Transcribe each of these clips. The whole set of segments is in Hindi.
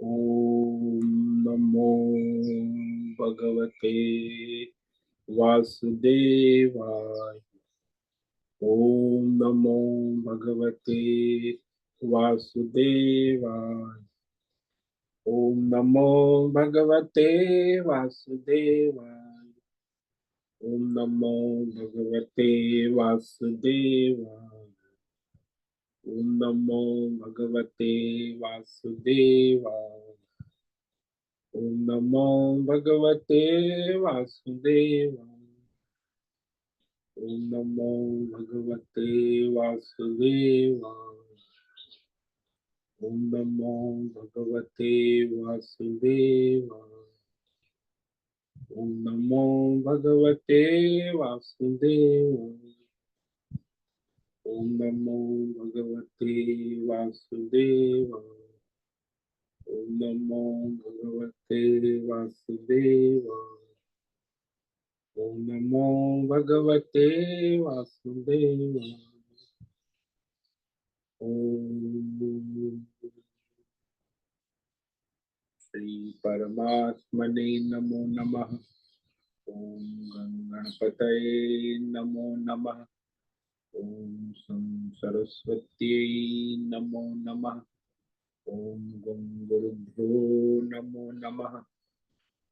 ओम नमो भगवते वासुदेवाय। ओम नमो भगवते वासुदेवाय। ओम नमो भगवते वासुदेवाय। ओम नमो भगवते वासुदेवाय। ओम नमो भगवते वासुदेवाय। ओम नमो भगवते वासुदेवाय। ओम नमो भगवते वासुदेवाय। ओम नमो भगवते वासुदेवाय। ओम नमो भगवते वासुदेवाय। ओम नमो भगवते वासुदेवाय। ओम नमो भगवते वासुदेवाय। ओम नमो भगवते वासुदेवाय। ओम श्री परमात्मने नमो नमः। ओम गणपतये नमो नमः। ओम सं सरस्वत्यै नमो नमः। ओम गं गुरुभ्यो नमो नमः।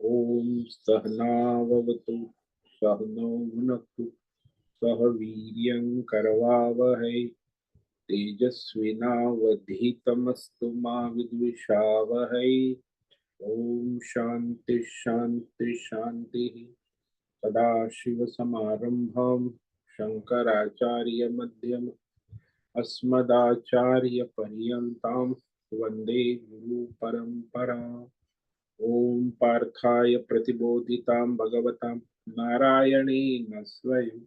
ओम सहनाववतु सहनौ भुनक्तु सह वीर्यं करवावहै तेजस्विनावधीतमस्तु मा विद्विषावहै। ओम शांति शांति शांति। सदाशिवसमारम्भां शंकराचार्यमध्यमम् अस्मदाचार्यपर्यन्तां वन्दे गुरुपरम्पराम्। ओम पार्थाय प्रतिबोधितां भगवतां नारायणेन स्वयं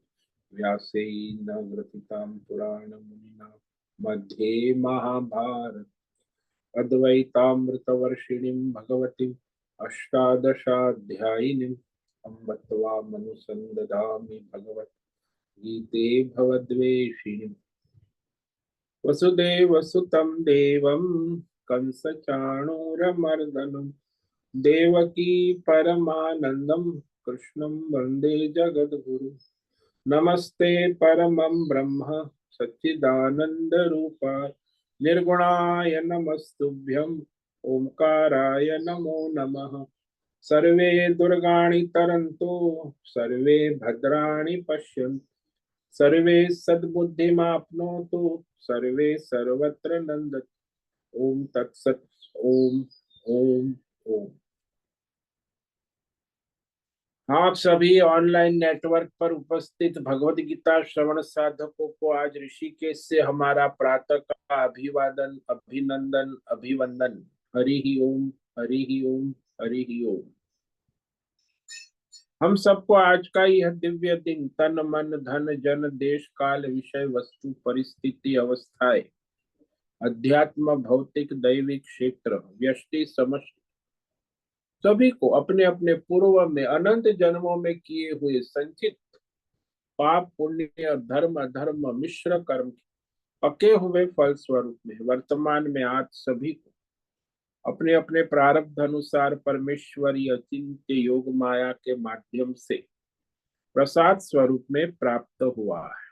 व्यासेन ग्रथितां पुराणमुनिना मध्ये महाभारत अद्वैतामृतवर्षिणीं भगवतीम् अष्टादशाध्यायिनीम् अम्ब त्वामनुसन्दधामि भगवद्गीते भवद्वेषिणीम्। वसुदेवसुतं देवं कंसचाणूरमर्दनं देवकी परमानन्दं कृष्णं वन्दे जगद्गुरु। नमस्ते परमं ब्रह्म सच्चिदानन्दरूपाय निर्गुणाय नमस्तुभ्यं ओंकाराय नमो नमः। सर्वे दुर्गाणि तरन्तु सर्वे भद्राणि पश्यन्तु सर्वे सद्बुद्धिमाप्नोतु सर्वे सर्वत्र नन्दतु। ओम तत्सत। ओम ओम ओम। आप सभी ऑनलाइन नेटवर्क पर उपस्थित भगवद गीता श्रवण साधकों को आज ऋषिकेश से हमारा प्रातः का अभिवादन अभिनंदन अभिवंदन। हरि ही ओम हरि ही ओम हरि ही ओम। हम सबको आज का यह दिव्य दिन तन मन धन जन देश काल विषय वस्तु परिस्थिति अवस्थाएं अध्यात्म भौतिक दैविक क्षेत्र व्यष्टि समष्टि सभी को अपने अपने पूर्व में अनंत जन्मों में किए हुए संचित पाप पुण्य धर्म अधर्म मिश्र कर्म पके हुए फल स्वरूप में वर्तमान में आज सभी को अपने अपने प्रारब्ध अनुसार परमेश्वरी अचिंत्य योग माया के माध्यम से प्रसाद स्वरूप में प्राप्त हुआ है।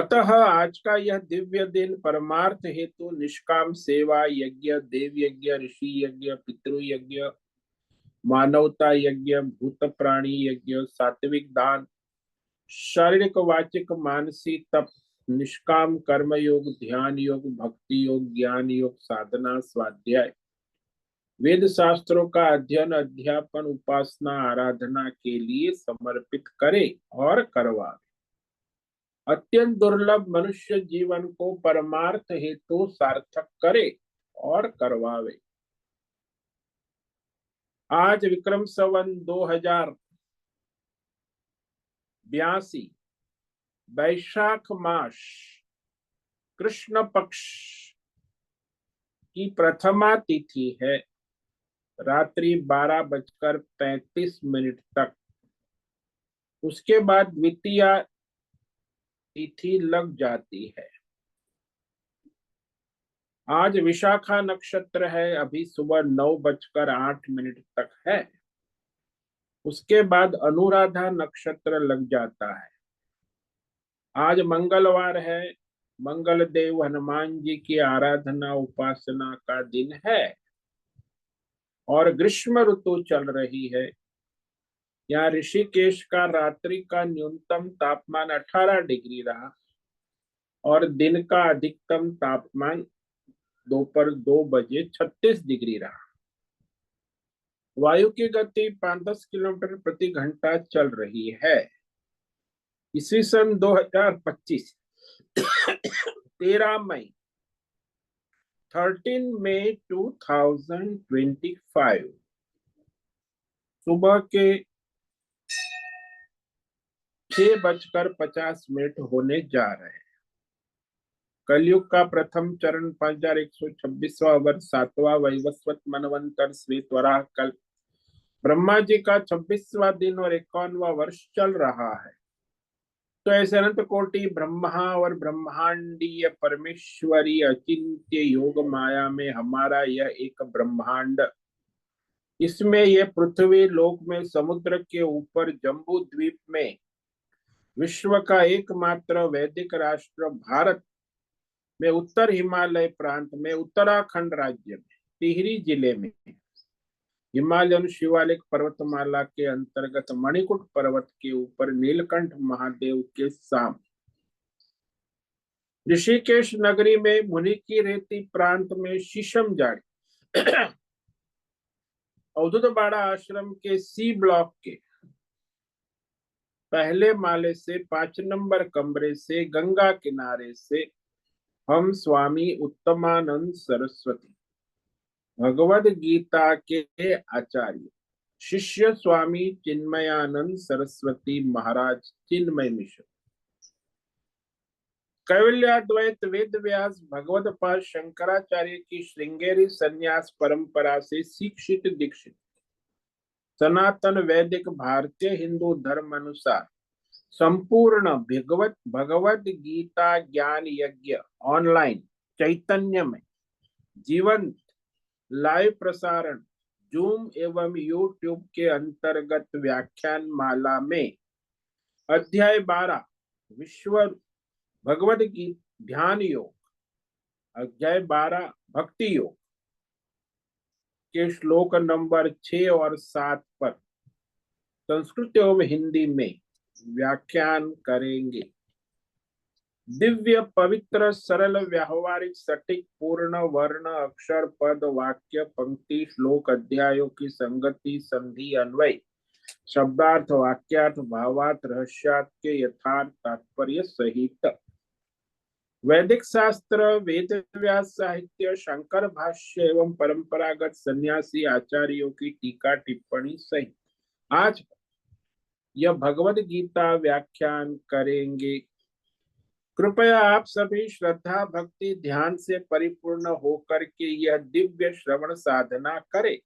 अतः आज का यह दिव्य दिन परमार्थ हेतु निष्काम सेवा यज्ञ देव यज्ञ ऋषि यज्ञ पितृ यज्ञ मानवता यज्ञ भूत प्राणी यज्ञ सात्विक दान शारीरिक वाचिक मानसिक तप निष्काम कर्म योग ध्यान योग भक्ति योग ज्ञान योग साधना स्वाध्याय वेद शास्त्रों का अध्ययन अध्यापन उपासना आराधना के लिए समर्पित करे और करवावे। अत्यंत दुर्लभ मनुष्य जीवन को परमार्थ हेतु सार्थक करे और करवावे। आज विक्रम संवत 2082 वैशाख मास कृष्ण पक्ष की प्रथमा तिथि है। रात्रि 12:35 तक। उसके बाद द्वितीया तिथि लग जाती है। आज विशाखा नक्षत्र है, अभी सुबह 9:08 तक है। उसके बाद अनुराधा नक्षत्र लग जाता है। आज मंगलवार है, मंगल देव हनुमान जी की आराधना उपासना का दिन है और ग्रीष्म ऋतु चल रही है। यहाँ ऋषिकेश का रात्रि का न्यूनतम तापमान 18 डिग्री रहा और दिन का अधिकतम तापमान दोपहर 2 बजे 36 डिग्री रहा। वायु की गति 5-10 किलोमीटर प्रति घंटा चल रही है। ईस्वी सन 2025 13 मई 13 मई 2025 सुबह के 6:50 होने जा रहे हैं। कलयुग का प्रथम चरण 5126वां वर्ष 7वां वैवस्वत मनवंतर श्वेत वराह कल्प ब्रह्मा जी का 26वां दिन और 51वां वर्ष चल रहा है। तो ऐसे अनंत कोटि ब्रह्मा और ब्रह्मांडीय परमेश्वरी अचिंत्य योग माया में हमारा यह एक ब्रह्मांड, इसमें यह पृथ्वी लोक में समुद्र के ऊपर जम्बू द्वीप में विश्व का एकमात्र वैदिक राष्ट्र भारत में उत्तर हिमालय प्रांत में उत्तराखंड राज्य में टिहरी जिले में हिमालयन शिवालिक पर्वतमाला के अंतर्गत मणिकूट पर्वत के ऊपर नीलकंठ महादेव के सामने ऋषिकेश नगरी में मुनि की रेती प्रांत में शीशम जाड़ी अवधूतबाड़ा आश्रम के सी ब्लॉक के पहले माले से 5 नंबर कमरे से गंगा किनारे से हम स्वामी उत्तमानंद सरस्वती भगवद गीता के आचार्य शिष्य स्वामी चिन्मयानंद सरस्वती महाराज चिन्मय मिशन कैवल्याद्वैत वेद व्यास भगवत पाद शंकराचार्य की श्रृंगेरी संन्यास परंपरा से शिक्षित दीक्षित सनातन वैदिक भारतीय हिंदू धर्म अनुसार संपूर्ण भगवत गीता ज्ञान यज्ञ ऑनलाइन चैतन्य में जीवंत लाइव प्रसारण जूम एवं यूट्यूब के अंतर्गत व्याख्यान माला में अध्याय 12 विश्व भगवद गीता ध्यान योग, अध्याय 12 भक्ति योग के श्लोक नंबर 6 और 7 पर संस्कृत एवं हिंदी में व्याख्यान करेंगे। दिव्य पवित्र सरल व्यावहारिक सटीक पूर्ण वर्ण अक्षर पद वाक्य पंक्ति श्लोक अध्यायों की संगति संधि अन्वय शब्दार्थ वाक्यार्थ भावार्थ रहस्यार्थ के यथार्थ तात्पर्य सहित वैदिक शास्त्र वेद व्यास साहित्य शंकर भाष्य एवं परंपरागत सन्यासी आचार्यों की टीका टिप्पणी सहित आज यह भगवद गीता व्याख्यान करेंगे। कृपया आप सभी श्रद्धा भक्ति ध्यान से परिपूर्ण होकर के यह दिव्य श्रवण साधना करें।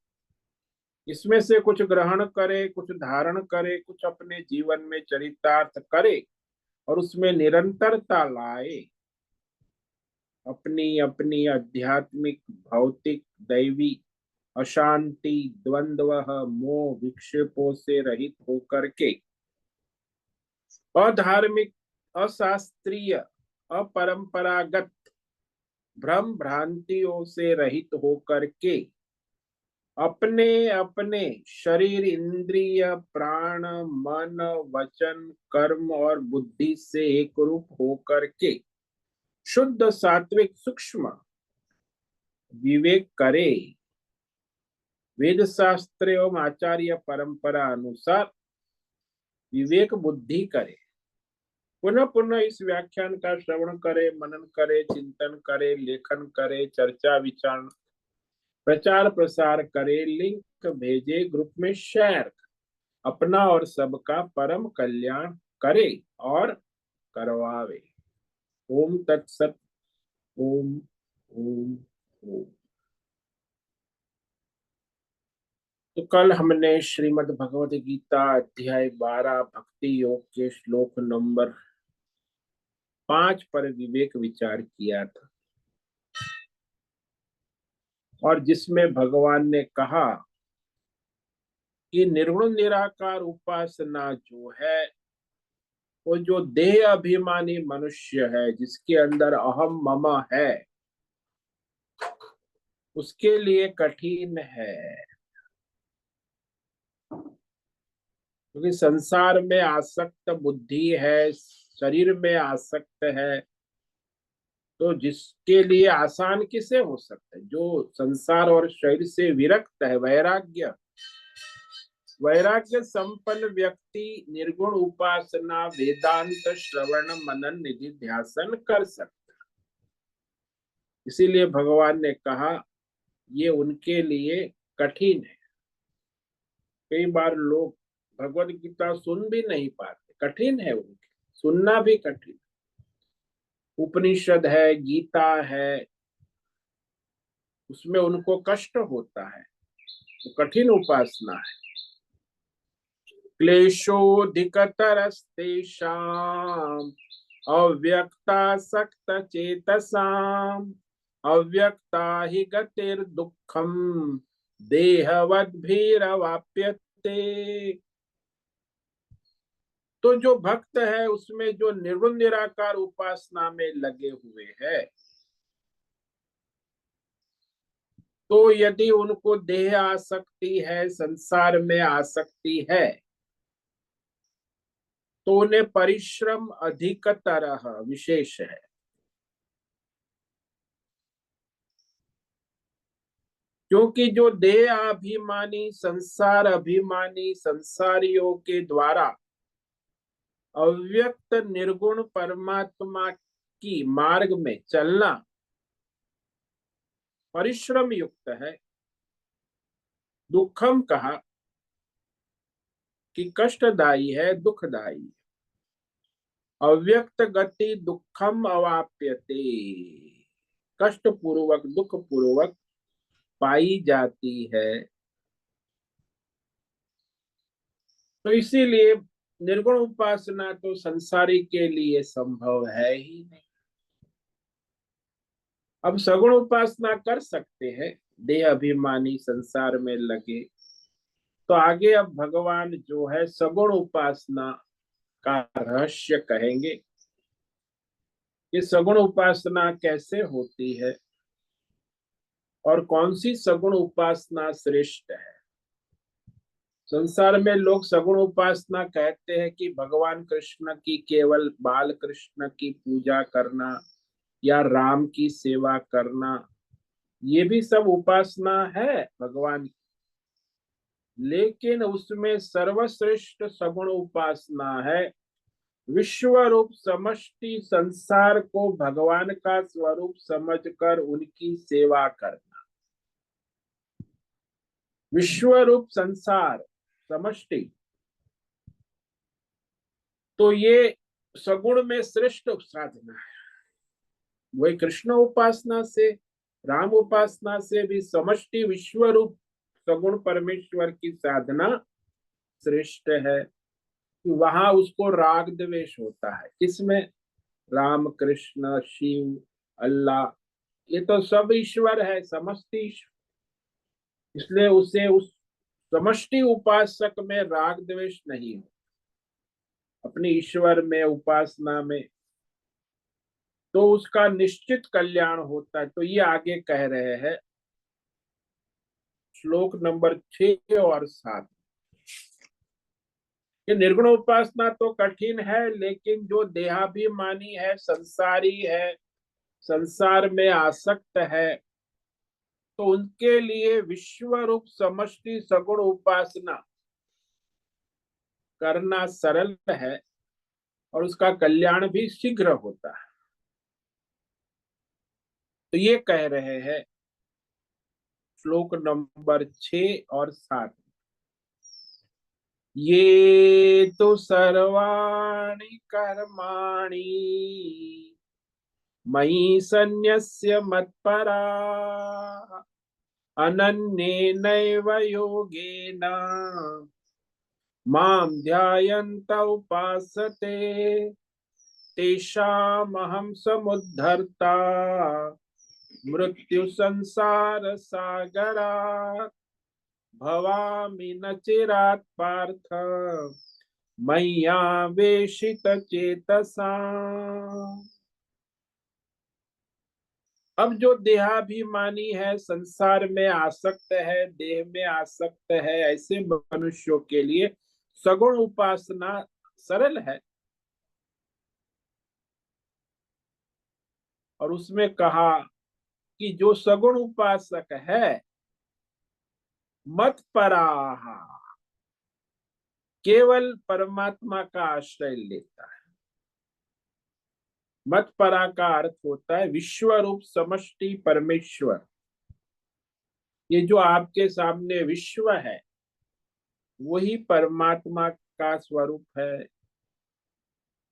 इसमें से कुछ ग्रहण करे, कुछ धारण करे, कुछ अपने जीवन में चरितार्थ करे और उसमें निरंतरता लाए। अपनी अपनी आध्यात्मिक भौतिक दैवी अशांति द्वंद्व मोह विक्षेपों से रहित होकर के अधार्मिक अशास्त्रीय अपरंपरागत भ्रम भ्रांतियों से रहित होकर के अपने अपने शरीर इंद्रिय प्राण मन वचन कर्म और बुद्धि से एक रूप होकर के शुद्ध सात्विक सूक्ष्म विवेक करे। वेद शास्त्र एवं आचार्य परंपरा अनुसार विवेक बुद्धि करे। पुनः पुनः इस व्याख्यान का श्रवण करे, मनन करे, चिंतन करे, लेखन करे, चर्चा विचार प्रचार प्रसार करे, लिंक भेजे, ग्रुप में शेयर, अपना और सबका परम कल्याण करे और करवावे। ओम तत्सत। ओम ओम ओम। तो कल हमने श्रीमद् भगवद गीता अध्याय 12 भक्ति योग के श्लोक नंबर 5 पर विवेक विचार किया था। और जिसमें भगवान ने कहा कि निर्गुण निराकार उपासना जो है वो जो देह अभिमानी मनुष्य है, जिसके अंदर अहम मम है, उसके लिए कठिन है। क्योंकि संसार में आसक्त बुद्धि है, शरीर में आसक्त है, तो जिसके लिए आसान किसे हो सकता है? जो संसार और शरीर से विरक्त है, वैराग्य वैराग्य संपन्न व्यक्ति निर्गुण उपासना, वेदांत श्रवण, मनन, निधि ध्यासन कर सकता। इसीलिए भगवान ने कहा ये उनके लिए कठिन है। कई बार लोग भगवत गीता सुन भी नहीं पाते, कठिन है उनके, सुनना भी कठिन। उपनिषद है, गीता है, उसमें उनको कष्ट होता है, तो कठिन उपासना है। क्लेशोऽधिकतरस्तेषाम् अव्यक्तासक्त चेतसाम् अव्यक्ता हि गतिर्दुःखम् देहवद्भिरवाप्यते। तो जो भक्त है उसमें जो निर्गुण निराकार उपासना में लगे हुए हैं, तो यदि उनको देह आसक्ति है, संसार में आसक्ति है, तो उन्हें परिश्रम अधिकतर विशेष है। क्योंकि जो देह अभिमानी, संसार अभिमानी, संसारियों के द्वारा अव्यक्त निर्गुण परमात्मा की मार्ग में चलना परिश्रम युक्त है। दुखम कहा कि कष्टदायी है, दुखदायी। अव्यक्त गति दुखम अवाप्यते, कष्ट पूर्वक, दुख पूर्वक पाई जाती है। तो इसीलिए निर्गुण उपासना तो संसारी के लिए संभव है ही नहीं। अब सगुण उपासना कर सकते हैं, देह अभिमानी संसार में लगे। तो आगे अब भगवान जो है सगुण उपासना का रहस्य कहेंगे कि सगुण उपासना कैसे होती है और कौन सी सगुण उपासना श्रेष्ठ है। संसार में लोग सगुण उपासना कहते हैं कि भगवान कृष्ण की केवल बाल कृष्ण की पूजा करना या राम की सेवा करना, ये भी सब उपासना है भगवान की। लेकिन उसमें सर्वश्रेष्ठ सगुण उपासना है विश्व रूप समष्टि संसार को भगवान का स्वरूप समझकर उनकी सेवा करना। विश्व रूप संसार समष्टि, तो ये सगुण में श्रेष्ठ साधना है। वही कृष्ण उपासना से, राम उपासना से भी समष्टि विश्व रूप सगुण परमेश्वर की साधना श्रेष्ठ है। वहां उसको राग द्वेष होता है, किसमें? राम, कृष्ण, शिव, अल्लाह, ये तो सब ईश्वर है, समष्टि ईश्वर। इसलिए उसे उस समष्टि उपासक में राग द्वेष नहीं हो, अपने ईश्वर में, उपासना में, तो उसका निश्चित कल्याण होता है। तो ये आगे कह रहे हैं श्लोक नंबर 6 और 7। ये निर्गुण उपासना तो कठिन है, लेकिन जो देहाभिमानी है, संसारी है, संसार में आसक्त है, तो उनके लिए विश्व रूप समष्टि सगुण उपासना करना सरल है और उसका कल्याण भी शीघ्र होता है। तो ये कह रहे हैं श्लोक नंबर 6 और 7। ये तो सर्वाणि कर्माणि मयि सन्न्यस्य मत्परा अनन्येनैव योगेन मां ध्यायन्त उपासते तेषामहं समुद्धर्ता मृत्यु संसार सागरात् भवामि न चिरात् पार्थ मय्यावेशित चेतसा। अब जो देहाभिमानी है, संसार में आसक्त है, देह में आसक्त है, ऐसे मनुष्यों के लिए सगुण उपासना सरल है। और उसमें कहा कि जो सगुण उपासक है, मत पराहा, केवल परमात्मा का आश्रय लेता है। मत परा का अर्थ होता है विश्व रूप समष्टि परमेश्वर। ये जो आपके सामने विश्व है, वही परमात्मा का स्वरूप है।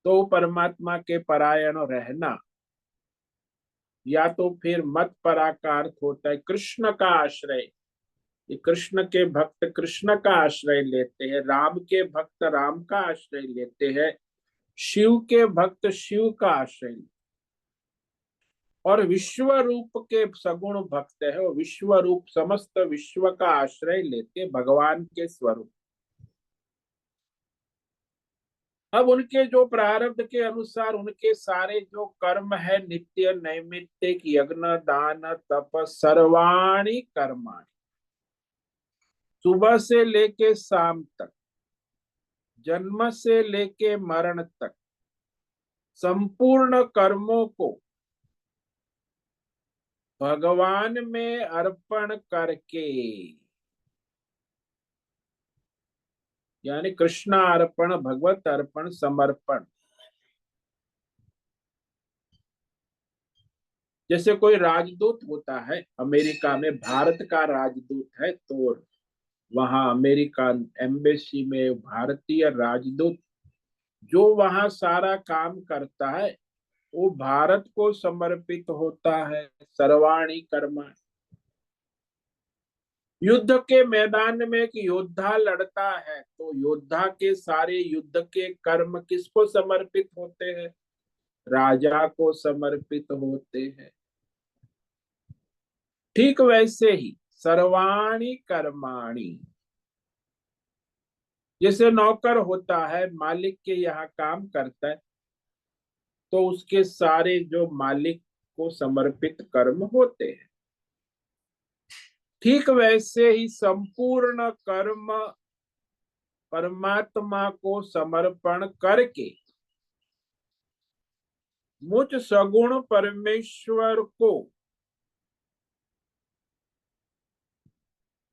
तो परमात्मा के परायण रहना, या तो फिर मत परा का अर्थ होता है कृष्ण का आश्रय। ये कृष्ण के भक्त कृष्ण का आश्रय लेते हैं, राम के भक्त राम का आश्रय लेते हैं, शिव के भक्त शिव का आश्रय। और विश्व रूप के सगुण भक्त है, वो विश्व रूप समस्त विश्व का आश्रय लेते भगवान के स्वरूप। अब उनके जो प्रारब्ध के अनुसार उनके सारे जो कर्म है, नित्य नैमित्तिक यज्ञ दान तप सर्वाणि कर्माणि, सुबह से लेके शाम तक, जन्म से लेके मरण तक, संपूर्ण कर्मों को भगवान में अर्पण करके, यानी कृष्ण अर्पण, भगवत अर्पण, समर्पण। जैसे कोई राजदूत होता है, अमेरिका में भारत का राजदूत है, तो वहां अमेरिकन एम्बेसी में भारतीय राजदूत जो वहां सारा काम करता है, वो भारत को समर्पित होता है। सर्वाणि कर्मा। युद्ध के मैदान में एक योद्धा लड़ता है, तो योद्धा के सारे युद्ध के कर्म किसको समर्पित होते हैं? राजा को समर्पित होते हैं। ठीक वैसे ही सर्वाणि कर्माणि, जैसे नौकर होता है, मालिक के यहाँ काम करता है, तो उसके सारे जो मालिक को समर्पित कर्म होते हैं। ठीक वैसे ही संपूर्ण कर्म परमात्मा को समर्पण करके मुझ सगुण परमेश्वर को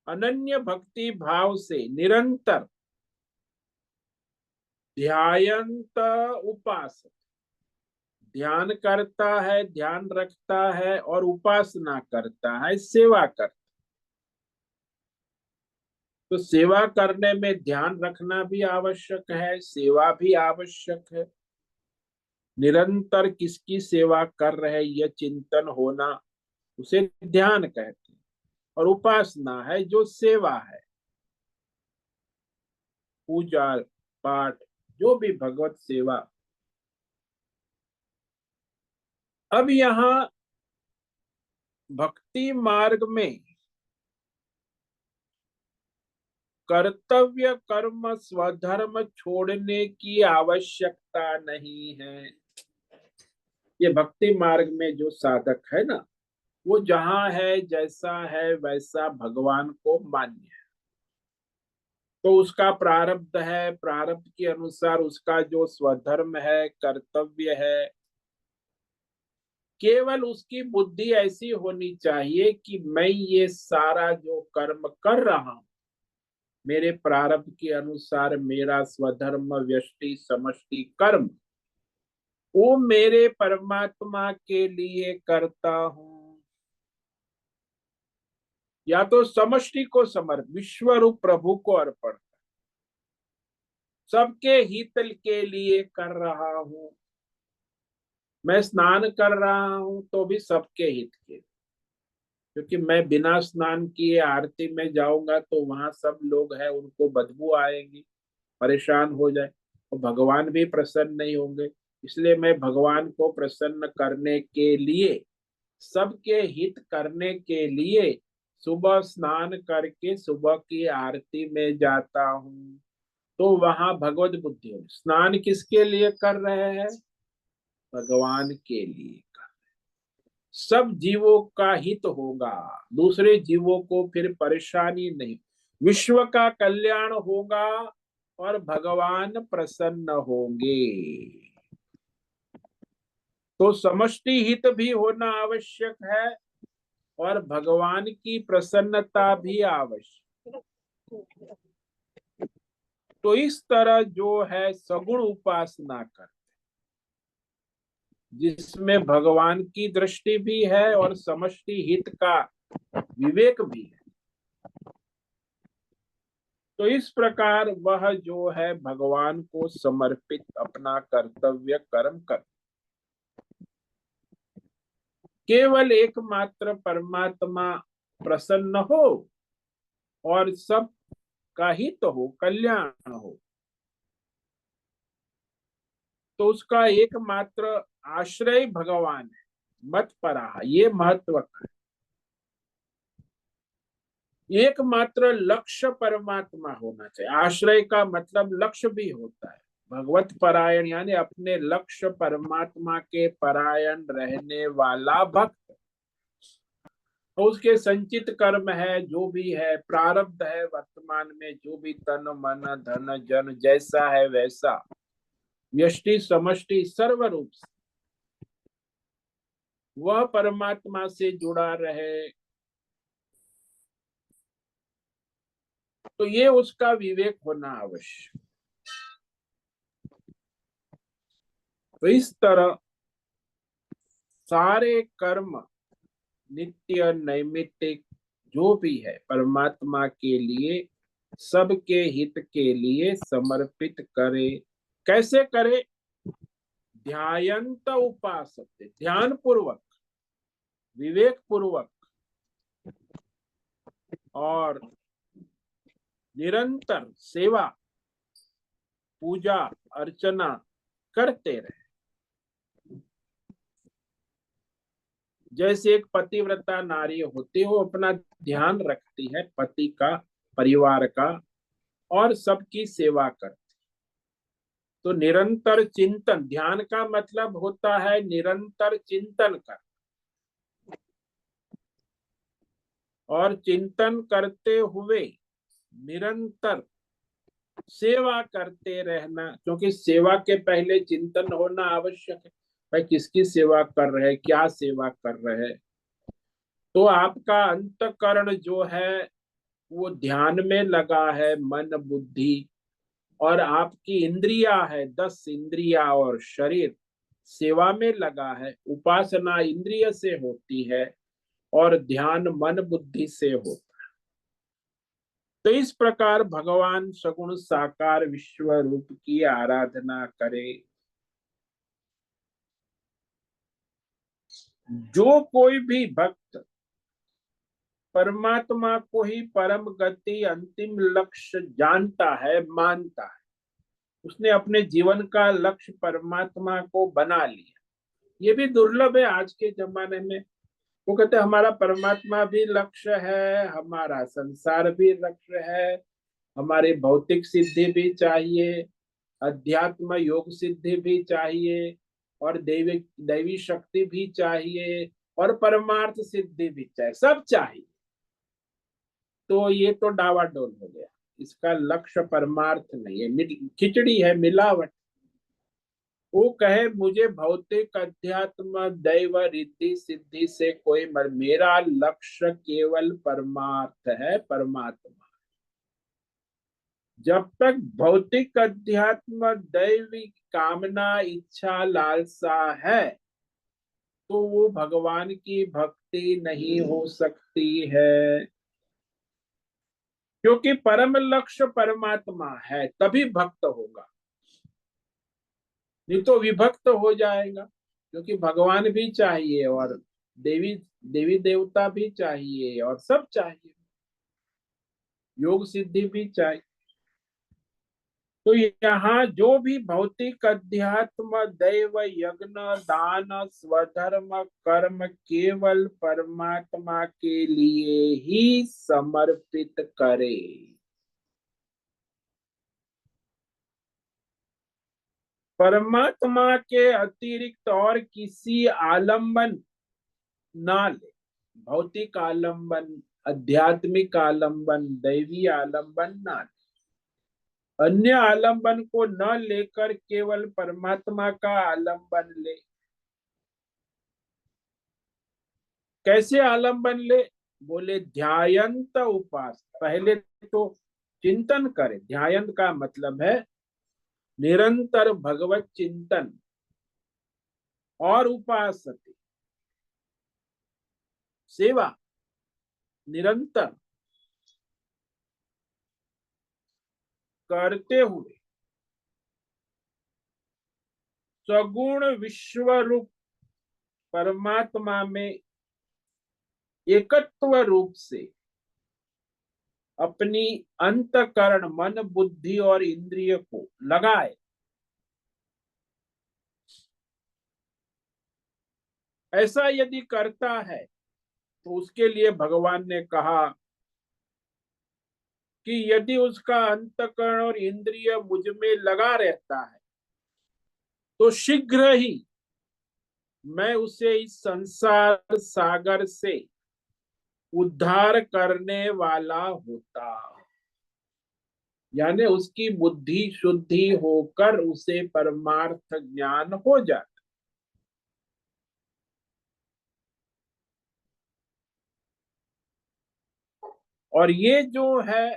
अनन्य भक्ति भाव से निरंतर ध्यायंत उपासक, ध्यान करता है, ध्यान रखता है और उपासना करता है, सेवा करता है। तो सेवा करने में ध्यान रखना भी आवश्यक है, सेवा भी आवश्यक है। निरंतर किसकी सेवा कर रहे, यह चिंतन होना, उसे ध्यान कहते हैं। और उपासना है जो सेवा है, पूजा पाठ, जो भी भगवत सेवा। अब यहाँ भक्ति मार्ग में कर्तव्य कर्म स्वधर्म छोड़ने की आवश्यकता नहीं है। ये भक्ति मार्ग में जो साधक है ना, वो जहां है, जैसा है वैसा भगवान को मान्य है। तो उसका प्रारब्ध है, प्रारब्ध के अनुसार उसका जो स्वधर्म है, कर्तव्य है, केवल उसकी बुद्धि ऐसी होनी चाहिए कि मैं ये सारा जो कर्म कर रहा हूं, मेरे प्रारब्ध के अनुसार मेरा स्वधर्म व्यष्टि समष्टि कर्म, वो मेरे परमात्मा के लिए करता हूं। या तो समष्टि को समर्प, विश्व रूप प्रभु को अर्पण, सबके हित के लिए कर रहा हूं। मैं स्नान कर रहा हूं तो भी सबके हित के, क्योंकि मैं बिना स्नान किए आरती में जाऊंगा तो वहां सब लोग हैं, उनको बदबू आएगी, परेशान हो जाए, और भगवान भी प्रसन्न नहीं होंगे। इसलिए मैं भगवान को प्रसन्न करने के लिए सबके हित करने के लिए सुबह स्नान करके सुबह की आरती में जाता हूँ, तो वहां भगवत बुद्धि होगी। स्नान किसके लिए कर रहे हैं? भगवान के लिए। सब जीवों का हित होगा, दूसरे जीवों को फिर परेशानी नहीं, विश्व का कल्याण होगा और भगवान प्रसन्न होंगे। तो समष्टि हित भी होना आवश्यक है और भगवान की प्रसन्नता भी आवश्यक। तो इस तरह जो है सगुण उपासना कर, जिसमें भगवान की दृष्टि भी है और समष्टि हित का विवेक भी है। तो इस प्रकार वह जो है भगवान को समर्पित अपना कर्तव्य कर्म कर, केवल एकमात्र परमात्मा प्रसन्न हो और सब का हित हो, कल्याण हो, तो उसका एकमात्र आश्रय भगवान है। मत परा, ये महत्व का है। एकमात्र लक्ष्य परमात्मा होना चाहिए। आश्रय का मतलब लक्ष्य भी होता है। भगवत परायण यानी अपने लक्ष्य परमात्मा के परायण रहने वाला भक्त। तो उसके संचित कर्म है, जो भी है प्रारब्ध है वर्तमान में, जो भी तन मन धन जन जैसा है वैसा, व्यष्टि समष्टि सर्व रूप से वह परमात्मा से जुड़ा रहे, तो ये उसका विवेक होना आवश्यक। तो इस तरह सारे कर्म नित्य नैमित्तिक जो भी है परमात्मा के लिए, सबके हित के लिए समर्पित करे। कैसे करे? ध्यायंत उपासते, ध्यान पूर्वक, विवेक पूर्वक और निरंतर सेवा पूजा अर्चना करते रहे। जैसे एक पतिव्रता नारी होती है, वो अपना ध्यान रखती है पति का, परिवार का और सबकी सेवा करती। तो निरंतर चिंतन, ध्यान का मतलब होता है निरंतर चिंतन कर, और चिंतन करते हुए निरंतर सेवा करते रहना, क्योंकि सेवा के पहले चिंतन होना आवश्यक है। भाई किसकी सेवा कर रहे, क्या सेवा कर रहे, तो आपका अंतकरण जो है वो ध्यान में लगा है, मन बुद्धि, और आपकी इंद्रिया है 10 इंद्रिया और शरीर सेवा में लगा है। उपासना इंद्रिय से होती है और ध्यान मन बुद्धि से होता है। तो इस प्रकार भगवान सगुण साकार विश्व रूप की आराधना करे। जो कोई भी भक्त परमात्मा को ही परम गति अंतिम लक्ष्य जानता है, मानता है, उसने अपने जीवन का लक्ष्य परमात्मा को बना लिया। ये भी दुर्लभ है आज के जमाने में। वो कहते हैं हमारा परमात्मा भी लक्ष्य है, हमारा संसार भी लक्ष्य है, हमारी भौतिक सिद्धि भी चाहिए, अध्यात्म योग सिद्धि भी चाहिए, और दैवी दैवी शक्ति भी चाहिए, और परमार्थ सिद्धि भी चाहिए, सब चाहिए। तो ये तो डावाडोल हो गया। इसका लक्ष्य परमार्थ नहीं है, खिचड़ी है, मिलावट। वो कहे मुझे भौतिक अध्यात्म दैव रिद्धि सिद्धि से कोई मेरा लक्ष्य केवल परमार्थ है, परमात्मा। जब तक भौतिक अध्यात्म दैवी कामना इच्छा लालसा है, तो वो भगवान की भक्ति नहीं हो सकती है। क्योंकि परम लक्ष्य परमात्मा है, तभी भक्त होगा, नहीं तो विभक्त हो जाएगा। क्योंकि भगवान भी चाहिए और देवी देवी देवता भी चाहिए और सब चाहिए, योग सिद्धि भी चाहिए। तो यहाँ जो भी भौतिक अध्यात्म दैव यज्ञ दान स्वधर्म कर्म केवल परमात्मा के लिए ही समर्पित करे। परमात्मा के अतिरिक्त और किसी आलंबन ना ले। भौतिक आलंबन, आध्यात्मिक आलंबन, दैवी आलंबन ना ले। अन्य आलंबन को न लेकर केवल परमात्मा का आलंबन ले। कैसे आलंबन ले? बोले ध्यायंत उपास। पहले तो चिंतन करे। ध्यायंत का मतलब है निरंतर भगवत चिंतन, और उपासते सेवा निरंतर करते हुए सगुण विश्व रूप परमात्मा में एकत्व रूप से अपनी अंतकरण मन बुद्धि और इंद्रिय को लगाए। ऐसा यदि करता है तो उसके लिए भगवान ने कहा कि यदि उसका अंतकरण और इंद्रिय मुझ में लगा रहता है तो शीघ्र ही मैं उसे इस संसार सागर से उद्धार करने वाला होता। यानी उसकी बुद्धि शुद्धि होकर उसे परमार्थ ज्ञान हो जाता। और ये जो है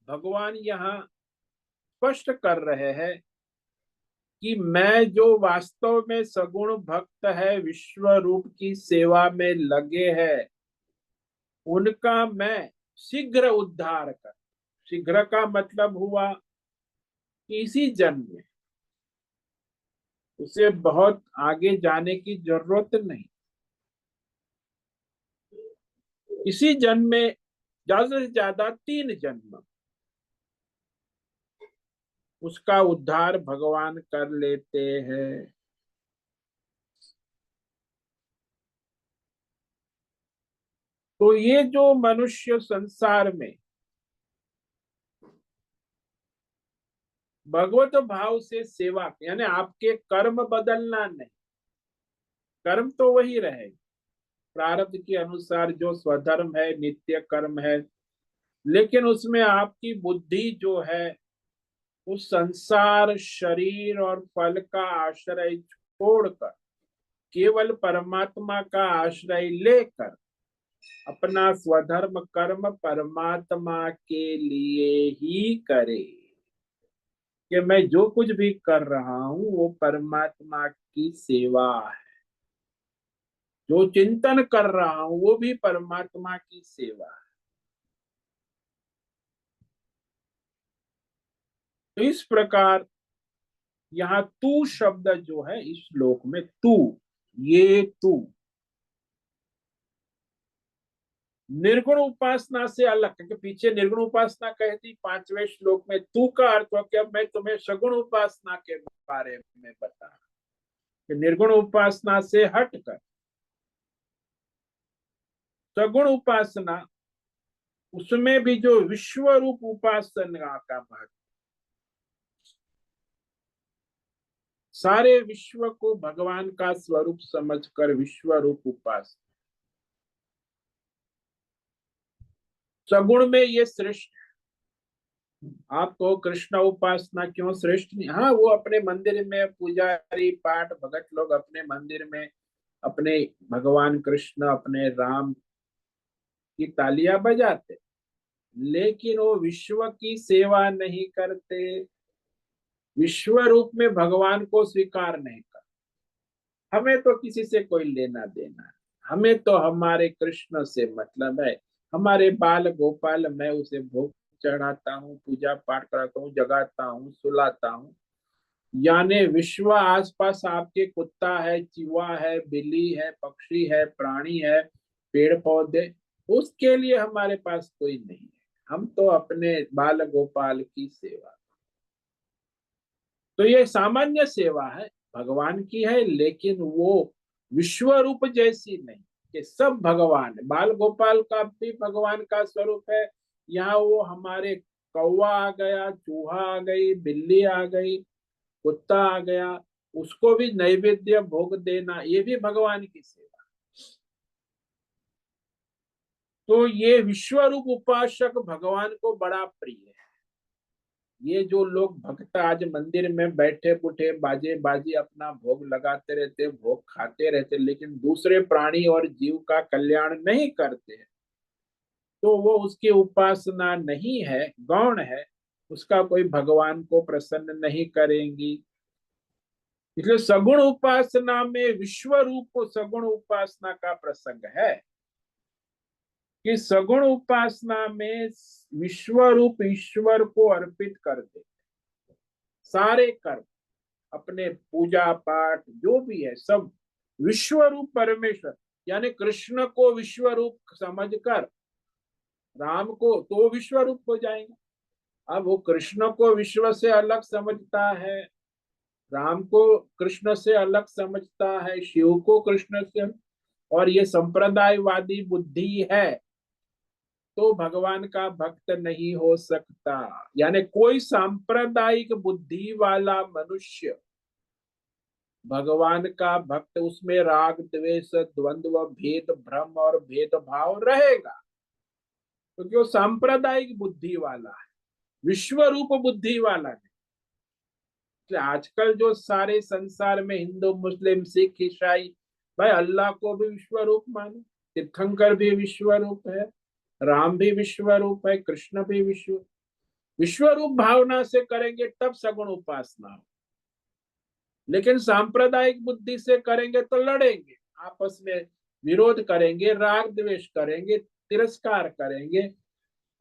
भगवान यहाँ स्पष्ट कर रहे हैं कि मैं जो वास्तव में सगुण भक्त है, विश्व रूप की सेवा में लगे हैं, उनका मैं शीघ्र उद्धार कर। शीघ्र का मतलब हुआ कि इसी जन्म में, उसे बहुत आगे जाने की जरूरत नहीं। इसी जन्म में, ज्यादा से ज्यादा 3 जन्म, उसका उद्धार भगवान कर लेते हैं। तो ये जो मनुष्य संसार में भगवत भाव से सेवा, यानी आपके कर्म बदलना नहीं, कर्म तो वही रहे, प्रारब्ध के अनुसार जो स्वधर्म है, नित्य कर्म है, लेकिन उसमें आपकी बुद्धि जो है उस संसार शरीर और फल का आश्रय छोड़कर केवल परमात्मा का आश्रय लेकर अपना स्वधर्म कर्म परमात्मा के लिए ही करे। कि मैं जो कुछ भी कर रहा हूं वो परमात्मा की सेवा है, जो चिंतन कर रहा हूं वो भी परमात्मा की सेवा है। तो इस प्रकार यहाँ तू शब्द जो है इस श्लोक में, तू, ये तू निर्गुण उपासना से अलग, क्योंकि पीछे निर्गुण उपासना कहती 5वें श्लोक में, तू का अर्थ हो कि अब मैं तुम्हें सगुण उपासना के बारे में बता, कि निर्गुण उपासना से हटकर सगुण उपासना, उसमें भी जो विश्व रूप उपासना का महत्व, सारे विश्व को भगवान का स्वरूप समझकर विश्व रूप उपासना, सगुण में ये श्रेष्ठ। आप कहो कृष्ण उपासना क्यों श्रेष्ठ नहीं? हाँ, वो अपने मंदिर में पुजारी पाठ भगत लोग अपने मंदिर में अपने भगवान कृष्ण अपने राम की तालियां बजाते, लेकिन वो विश्व की सेवा नहीं करते, विश्व रूप में भगवान को स्वीकार नहीं करते। हमें तो किसी से कोई लेना देना है, हमें तो हमारे कृष्ण से मतलब है। हमारे बाल गोपाल, मैं उसे भोग चढ़ाता हूँ, पूजा पाठ कराता हूँ, जगाता हूँ, सुलाता हूँ। यानी विश्व आसपास आपके कुत्ता है, चूहा है, बिल्ली है, पक्षी है, प्राणी है, पेड़ पौधे, उसके लिए हमारे पास कोई नहीं है। हम तो अपने बाल गोपाल की सेवा। तो ये सामान्य सेवा है, भगवान की है, लेकिन वो विश्व रूप जैसी नहीं कि सब भगवान है। बाल गोपाल का भी भगवान का स्वरूप है। यहाँ वो हमारे कौवा आ गया, चूहा आ गई, बिल्ली आ गई, कुत्ता आ गया, उसको भी नैवेद्य भोग देना, ये भी भगवान की सेवा। तो ये विश्व रूप उपासक भगवान को बड़ा प्रिय है। ये जो लोग भक्त आज मंदिर में बैठे बुठे बाजे बाजी अपना भोग लगाते रहते, भोग खाते रहते, लेकिन दूसरे प्राणी और जीव का कल्याण नहीं करते हैं, तो वो उसकी उपासना नहीं है, गौण है, उसका कोई भगवान को प्रसन्न नहीं करेंगी। इसलिए सगुण उपासना में विश्व रूप सगुण उपासना का प्रसंग है कि सगुण उपासना में विश्व रूप ईश्वर को अर्पित कर दे सारे कर्म, अपने पूजा पाठ जो भी है सब विश्व रूप परमेश्वर, यानी कृष्ण को विश्व रूप समझकर राम को तो विश्व रूप हो जाएंगे। अब वो कृष्ण को विश्व से अलग समझता है, राम को कृष्ण से अलग समझता है, शिव को कृष्ण से, और ये संप्रदायवादी बुद्धि है, तो भगवान का भक्त नहीं हो सकता। यानी कोई सांप्रदायिक बुद्धि वाला मनुष्य भगवान का भक्त, उसमें राग द्वेष द्वंद्व भेद भ्रम और भेदभाव रहेगा, क्योंकि वो सांप्रदायिक बुद्धि वाला है, विश्व रूप बुद्धि वाला नहीं। आजकल जो सारे संसार में हिंदू मुस्लिम सिख ईसाई, भाई अल्लाह को भी विश्व रूप माने, तीर्थंकर भी विश्व रूप है, राम भी विश्व रूप है, कृष्ण भी विश्व रूप भावना से करेंगे तब सगुण उपासना हो। लेकिन सांप्रदायिक बुद्धि से करेंगे तो लड़ेंगे, आपस में विरोध करेंगे, राग द्वेष करेंगे, तिरस्कार करेंगे,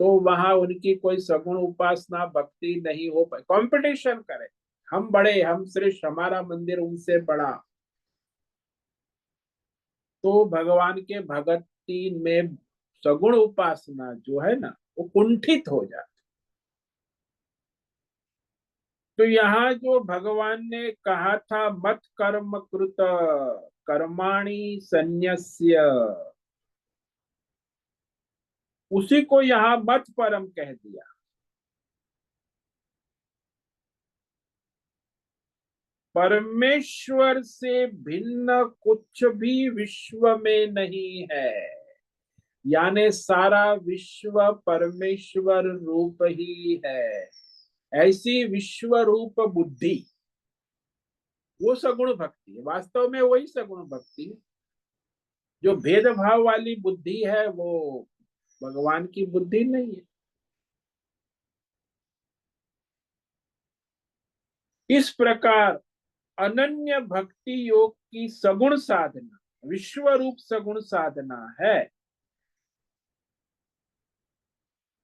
तो वहां उनकी कोई सगुण उपासना भक्ति नहीं हो पाए। कंपटीशन करें, हम बड़े, हम श्रेष्ठ, हमारा मंदिर उनसे बड़ा, तो भगवान के भक्ति में सगुण उपासना जो है ना वो कुंठित हो जाती। तो यहाँ जो भगवान ने कहा था मत कर्म कृत कर्माणि संन्यस्य, उसी को यहाँ मत परम कह दिया। परमेश्वर से भिन्न कुछ भी विश्व में नहीं है, यानी सारा विश्व परमेश्वर रूप ही है। ऐसी विश्व रूप बुद्धि वो सगुण भक्ति है, वास्तव में वही सगुण भक्ति है। जो भेदभाव वाली बुद्धि है वो भगवान की बुद्धि नहीं है। इस प्रकार अनन्य भक्ति योग की सगुण साधना विश्व रूप सगुण साधना है,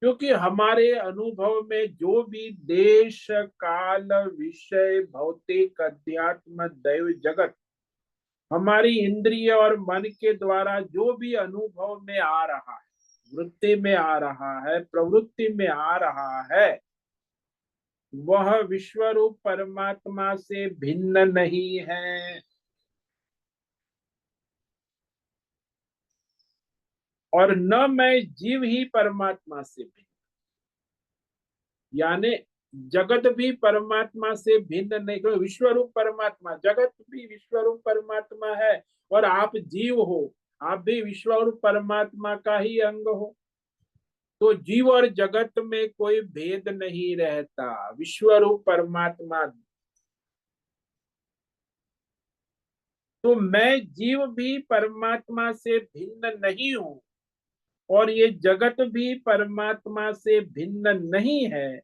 क्योंकि हमारे अनुभव में जो भी देश काल विषय भौतिक अध्यात्म दैव जगत हमारी इंद्रिय और मन के द्वारा जो भी अनुभव में आ रहा है, वृत्ति में आ रहा है, प्रवृत्ति में आ रहा है, वह विश्वरूप परमात्मा से भिन्न नहीं है। और न मैं जीव ही परमात्मा से भिन्न, यानी जगत भी परमात्मा से भिन्न नहीं, क्योंकि विश्वरूप परमात्मा, जगत भी विश्वरूप परमात्मा है, और आप जीव हो, आप भी विश्वरूप परमात्मा का ही अंग हो। तो जीव और जगत में कोई भेद नहीं रहता, विश्वरूप परमात्मा। तो मैं जीव भी परमात्मा से भिन्न नहीं हूं, और ये जगत भी परमात्मा से भिन्न नहीं है।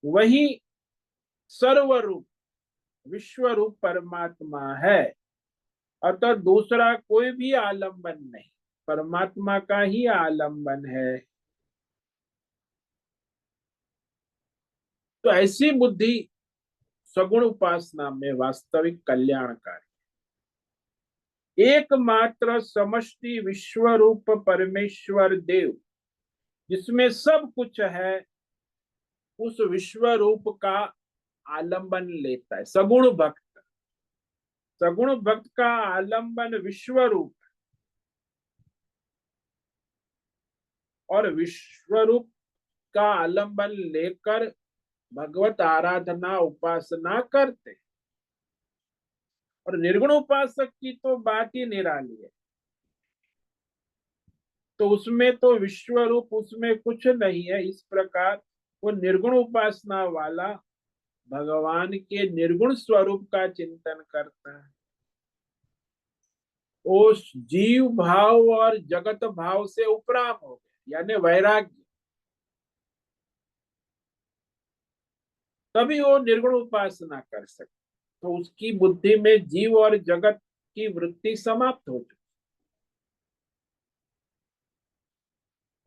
वही सर्वरूप विश्वरूप परमात्मा है, अतः दूसरा कोई भी आलंबन नहीं, परमात्मा का ही आलंबन है। तो ऐसी बुद्धि सगुण उपासना में वास्तविक कल्याणकारी, एकमात्र समष्टि विश्व रूप परमेश्वर देव जिसमें सब कुछ है, उस विश्व रूप का आलंबन लेता है। सगुण भक्त, सगुण भक्त का आलंबन विश्व रूप, और विश्व रूप का आलंबन लेकर भगवत आराधना उपासना करते। और निर्गुण उपासक की तो बात ही निराली है। तो उसमें तो विश्व रूप, उसमें कुछ नहीं है। इस प्रकार वो निर्गुण उपासना वाला भगवान के निर्गुण स्वरूप का चिंतन करता है। वो जीव भाव और जगत भाव से उपराम हो गया, यानी वैराग्य। तभी वो निर्गुण उपासना कर सकते। तो उसकी बुद्धि में जीव और जगत की वृत्ति समाप्त हो चुकी,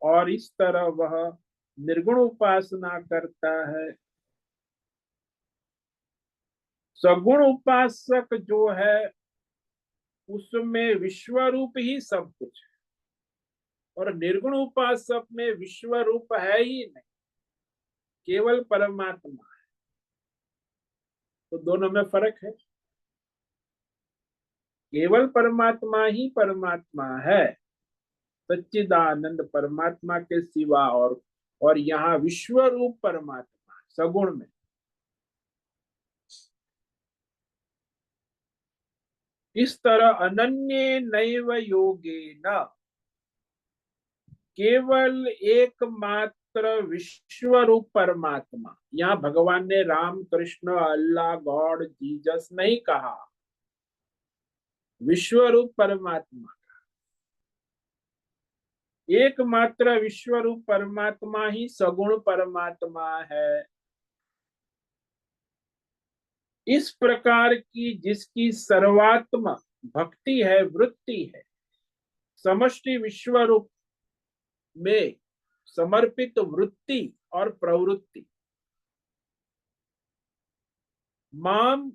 और इस तरह वह निर्गुण उपासना करता है। सगुण उपासक जो है उसमें विश्व रूप ही सब कुछ है, और निर्गुण उपासक में विश्व रूप है ही नहीं, केवल परमात्मा। तो दोनों में फर्क है। केवल परमात्मा ही परमात्मा है, सच्चिदानंद परमात्मा के सिवा। और यहाँ विश्व रूप परमात्मा सगुण में। इस तरह अनन्य नैव योगेन, केवल एकमात्र विश्व रूप परमात्मा। यहाँ भगवान ने राम, कृष्ण, अल्लाह, गॉड, जीसस नहीं कहा, विश्व रूप परमात्मा। एकमात्र विश्व रूप परमात्मा ही सगुण परमात्मा है। इस प्रकार की जिसकी सर्वात्म भक्ति है, वृत्ति है, समष्टि विश्व रूप में समर्पित वृत्ति और प्रवृत्ति, माम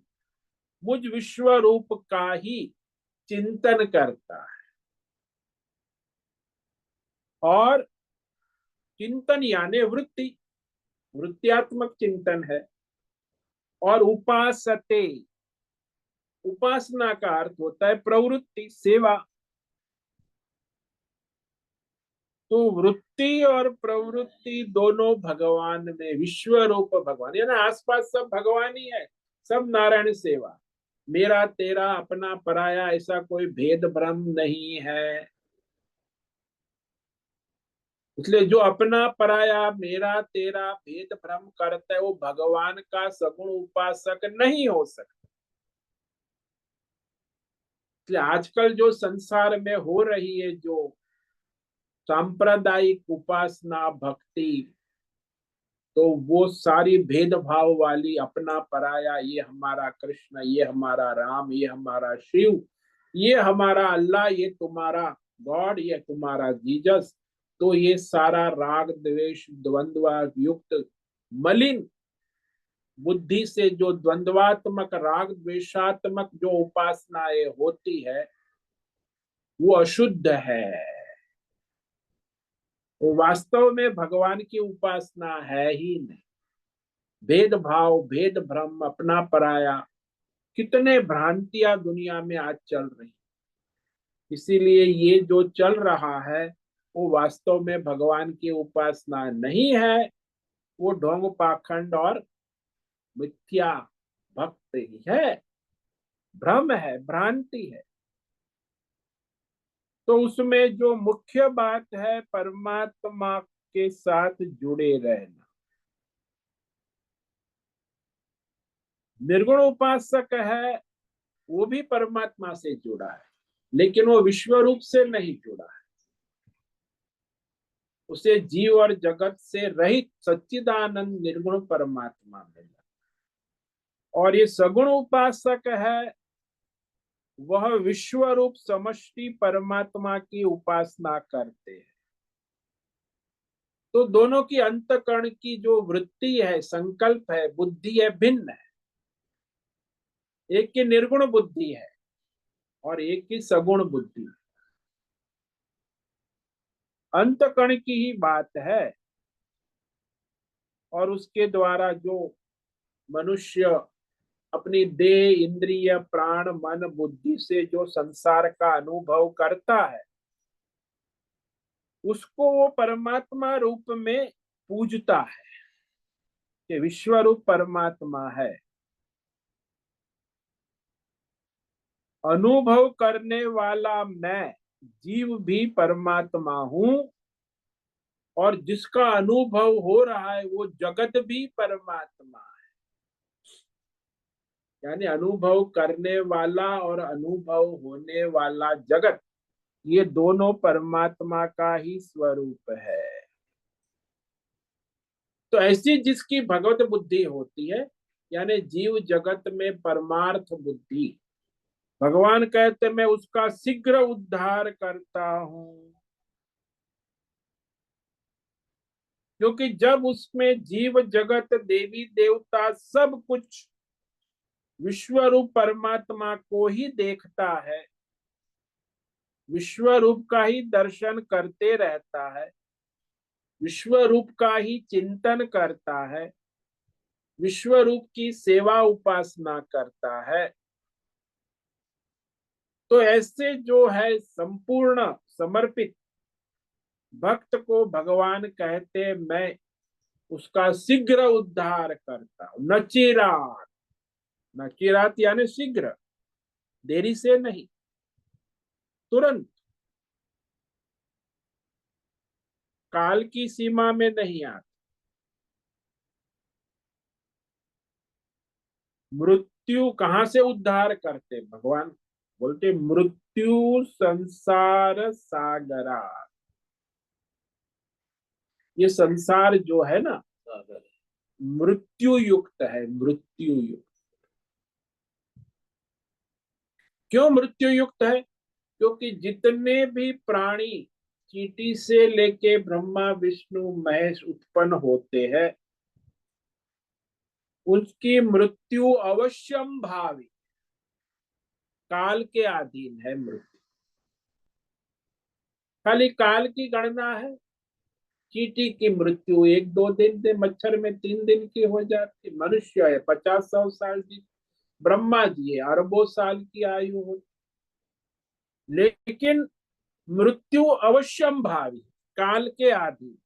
मुझ विश्व रूप का ही चिंतन करता है। और चिंतन यानी वृत्ति, वृत्त्यात्मक चिंतन है। और उपासते, उपासना का अर्थ होता है प्रवृत्ति, सेवा। तो वृत्ति और प्रवृत्ति दोनों भगवान में, विश्व रूप भगवान, यानी आसपास सब भगवान ही है, सब नारायण सेवा। मेरा तेरा, अपना पराया, ऐसा कोई भेद भ्रम नहीं है। इसलिए जो अपना पराया, मेरा तेरा भेद भ्रम करता है, वो भगवान का सगुण उपासक नहीं हो सकता। इसलिए आजकल जो संसार में हो रही है, जो सांप्रदायिक उपासना भक्ति, तो वो सारी भेदभाव वाली, अपना पराया, ये हमारा कृष्ण, ये हमारा राम, ये हमारा शिव, ये हमारा अल्लाह, ये तुम्हारा गॉड, ये तुम्हारा जीसस। तो ये सारा राग द्वेष द्वंद्व युक्त मलिन बुद्धि से जो द्वंद्वात्मक राग द्वेषात्मक जो उपासनाएं होती है, वो अशुद्ध है। वो वास्तव में भगवान की उपासना है ही नहीं। भेदभाव, भेद भ्रम, अपना पराया, कितने भ्रांतियां दुनिया में आज चल रही। इसीलिए ये जो चल रहा है वो वास्तव में भगवान की उपासना नहीं है, वो ढोंग पाखंड और मिथ्या भक्त ही है, भ्रम है, भ्रांति है। तो उसमें जो मुख्य बात है, परमात्मा के साथ जुड़े रहना। निर्गुण उपासक है, वो भी परमात्मा से जुड़ा है, लेकिन वो विश्व रूप से नहीं जुड़ा है। उसे जीव और जगत से रहित सच्चिदानंद निर्गुण परमात्मा मिला। और ये सगुण उपासक है, वह विश्व रूप समष्टि परमात्मा की उपासना करते हैं। तो दोनों की अंतकरण की जो वृत्ति है, संकल्प है, बुद्धि है, भिन्न है। एक की निर्गुण बुद्धि है और एक की सगुण बुद्धि। अंतकरण की ही बात है। और उसके द्वारा जो मनुष्य अपनी देह, इंद्रिय, प्राण, मन, बुद्धि से जो संसार का अनुभव करता है, उसको वो परमात्मा रूप में पूजता है कि विश्व रूप परमात्मा है। अनुभव करने वाला मैं जीव भी परमात्मा हूं, और जिसका अनुभव हो रहा है वो जगत भी परमात्मा है। यानी अनुभव करने वाला और अनुभव होने वाला जगत, ये दोनों परमात्मा का ही स्वरूप है। तो ऐसी जिसकी भगवत बुद्धि होती है, यानी जीव जगत में परमार्थ बुद्धि, भगवान कहते मैं उसका शीघ्र उद्धार करता हूं। क्योंकि जब उसमें जीव जगत, देवी देवता, सब कुछ विश्व रूप परमात्मा को ही देखता है, विश्व रूप का ही दर्शन करते रहता है, विश्व रूप का ही चिंतन करता है, विश्व रूप की सेवा उपासना करता है, तो ऐसे जो है संपूर्ण समर्पित भक्त को भगवान कहते मैं उसका शीघ्र उद्धार करता हूं। नचिरात, नचिरात यानी शीघ्र, देरी से नहीं, तुरंत, काल की सीमा में नहीं आता। मृत्यु कहां से उद्धार करते भगवान? बोलते मृत्यु संसार सागरा। ये संसार जो है ना, मृत्यु युक्त है, मृत्यु युक्त। क्यों मृत्यु युक्त है? क्योंकि जितने भी प्राणी चींटी से लेके ब्रह्मा विष्णु महेश उत्पन्न होते हैं, उसकी मृत्यु अवश्यम भावी, काल के अधीन है मृत्यु। खाली काल की गणना है। चींटी की मृत्यु 1-2 दिन से, मच्छर में 3 दिन की हो जाती, मनुष्य है 50-100 साल की, ब्रह्मा जी है अरबों साल की आयु हो। लेकिन मृत्यु अवश्यम भावी, काल के आधीन।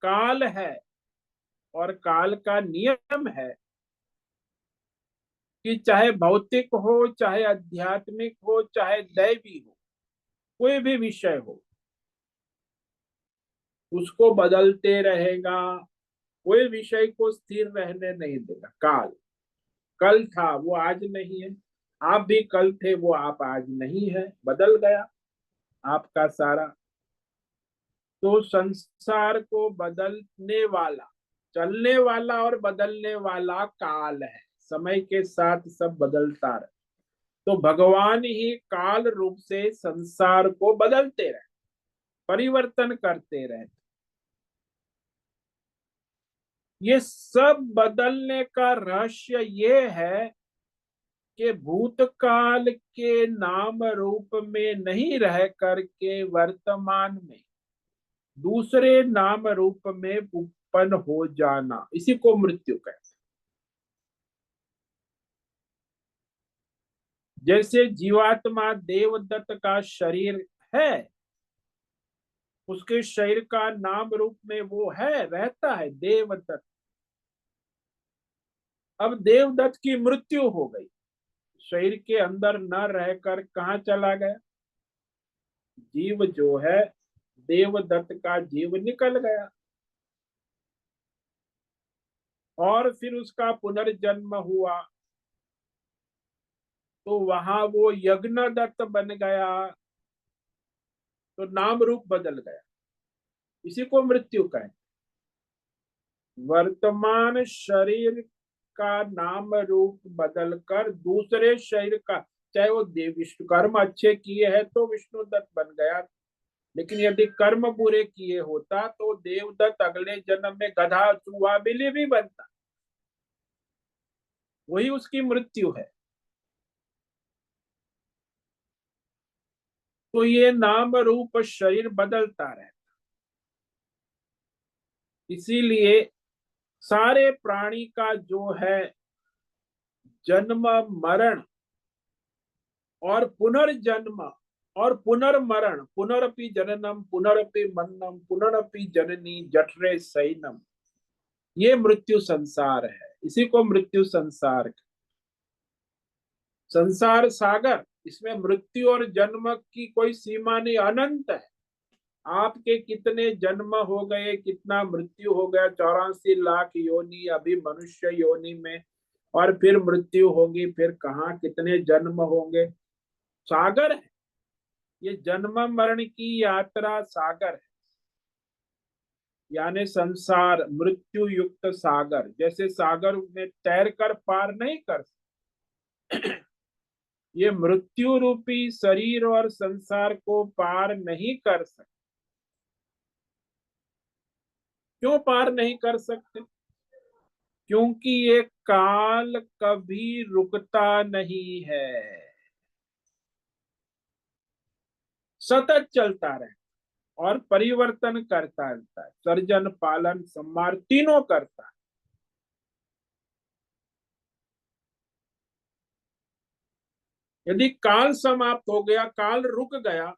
काल है और काल का नियम है कि चाहे भौतिक हो, चाहे आध्यात्मिक हो, चाहे दैवी हो, कोई भी विषय हो, उसको बदलते रहेगा। कोई विषय को स्थिर रहने नहीं देगा काल। कल था वो आज नहीं है, आप भी कल थे वो आप आज नहीं है, बदल गया आपका सारा। तो संसार को बदलने वाला, चलने वाला और बदलने वाला काल है। समय के साथ सब बदलता रहे, तो भगवान ही काल रूप से संसार को बदलते रहे, परिवर्तन करते रहे। ये सब बदलने का रहस्य ये है कि भूतकाल के नाम रूप में नहीं रह करके वर्तमान में दूसरे नाम रूप में उत्पन्न हो जाना, इसी को मृत्यु कहते हैं। जैसे जीवात्मा देवदत्त का शरीर है, उसके शरीर का नाम रूप में वो है, रहता है देवदत्त। अब देवदत्त की मृत्यु हो गई, शरीर के अंदर न रहकर कहाँ चला गया? जीव जो है, देवदत्त का जीव निकल गया, और फिर उसका पुनर्जन्म हुआ, तो वहां वो यज्ञदत्त बन गया, तो नाम रूप बदल गया। इसी को मृत्यु कहें। वर्तमान शरीर का नाम रूप बदलकर दूसरे शरीर का, चाहे वो देव विष्णु कर्म अच्छे किए हैं तो विष्णुदत्त बन गया, लेकिन यदि कर्म बुरे किए होता तो देवदत्त अगले जन्म में गधा चूहा बिल्ली भी बनता। वही उसकी मृत्यु है। तो ये नाम रूप शरीर बदलता रहता, इसीलिए सारे प्राणी का जो है जन्म मरण और पुनर्जन्म और पुनर्मरण, पुनरपि जननम पुनरपि मरणम पुनरपि जननी जठरे शयनम, ये मृत्यु संसार है। इसी को मृत्यु संसार, संसार सागर, इसमें मृत्यु और जन्म की कोई सीमा नहीं, अनंत है। आपके कितने जन्म हो गए, कितना मृत्यु हो गया, 84 लाख योनि अभी मनुष्य योनि में, और फिर मृत्यु होगी, फिर कहाँ कितने जन्म होंगे। सागर है ये, जन्म मरण की यात्रा सागर है, यानी संसार मृत्यु युक्त सागर। जैसे सागर में तैर कर पार नहीं कर, ये मृत्यु रूपी शरीर और संसार को पार नहीं कर सकते। क्यों पार नहीं कर सकते? क्योंकि ये काल कभी रुकता नहीं है, सतत चलता रहे और परिवर्तन करता रहता है, सर्जन पालन संहार तीनों करता है। यदि काल समाप्त हो गया, काल रुक गया,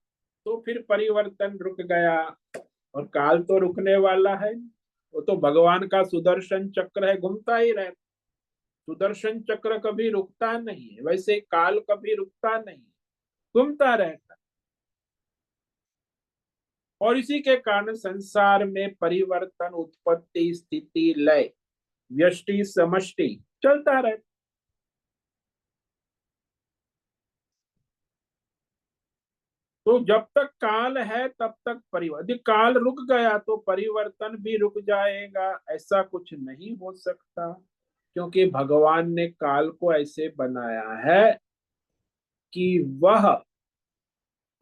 तो फिर परिवर्तन रुक गया, और काल तो रुकने वाला है, वो तो भगवान का सुदर्शन चक्र है, घूमता ही रहता। सुदर्शन चक्र कभी रुकता नहीं है, वैसे काल कभी रुकता नहीं, घूमता रहता। और इसी के कारण संसार में परिवर्तन, उत्पत्ति, स्थिति, लय, व्यष्टि समष्टि चलता रहता। तो जब तक काल है तब तक परिवर्तन, यदि काल रुक गया तो परिवर्तन भी रुक जाएगा, ऐसा कुछ नहीं हो सकता। क्योंकि भगवान ने काल को ऐसे बनाया है कि वह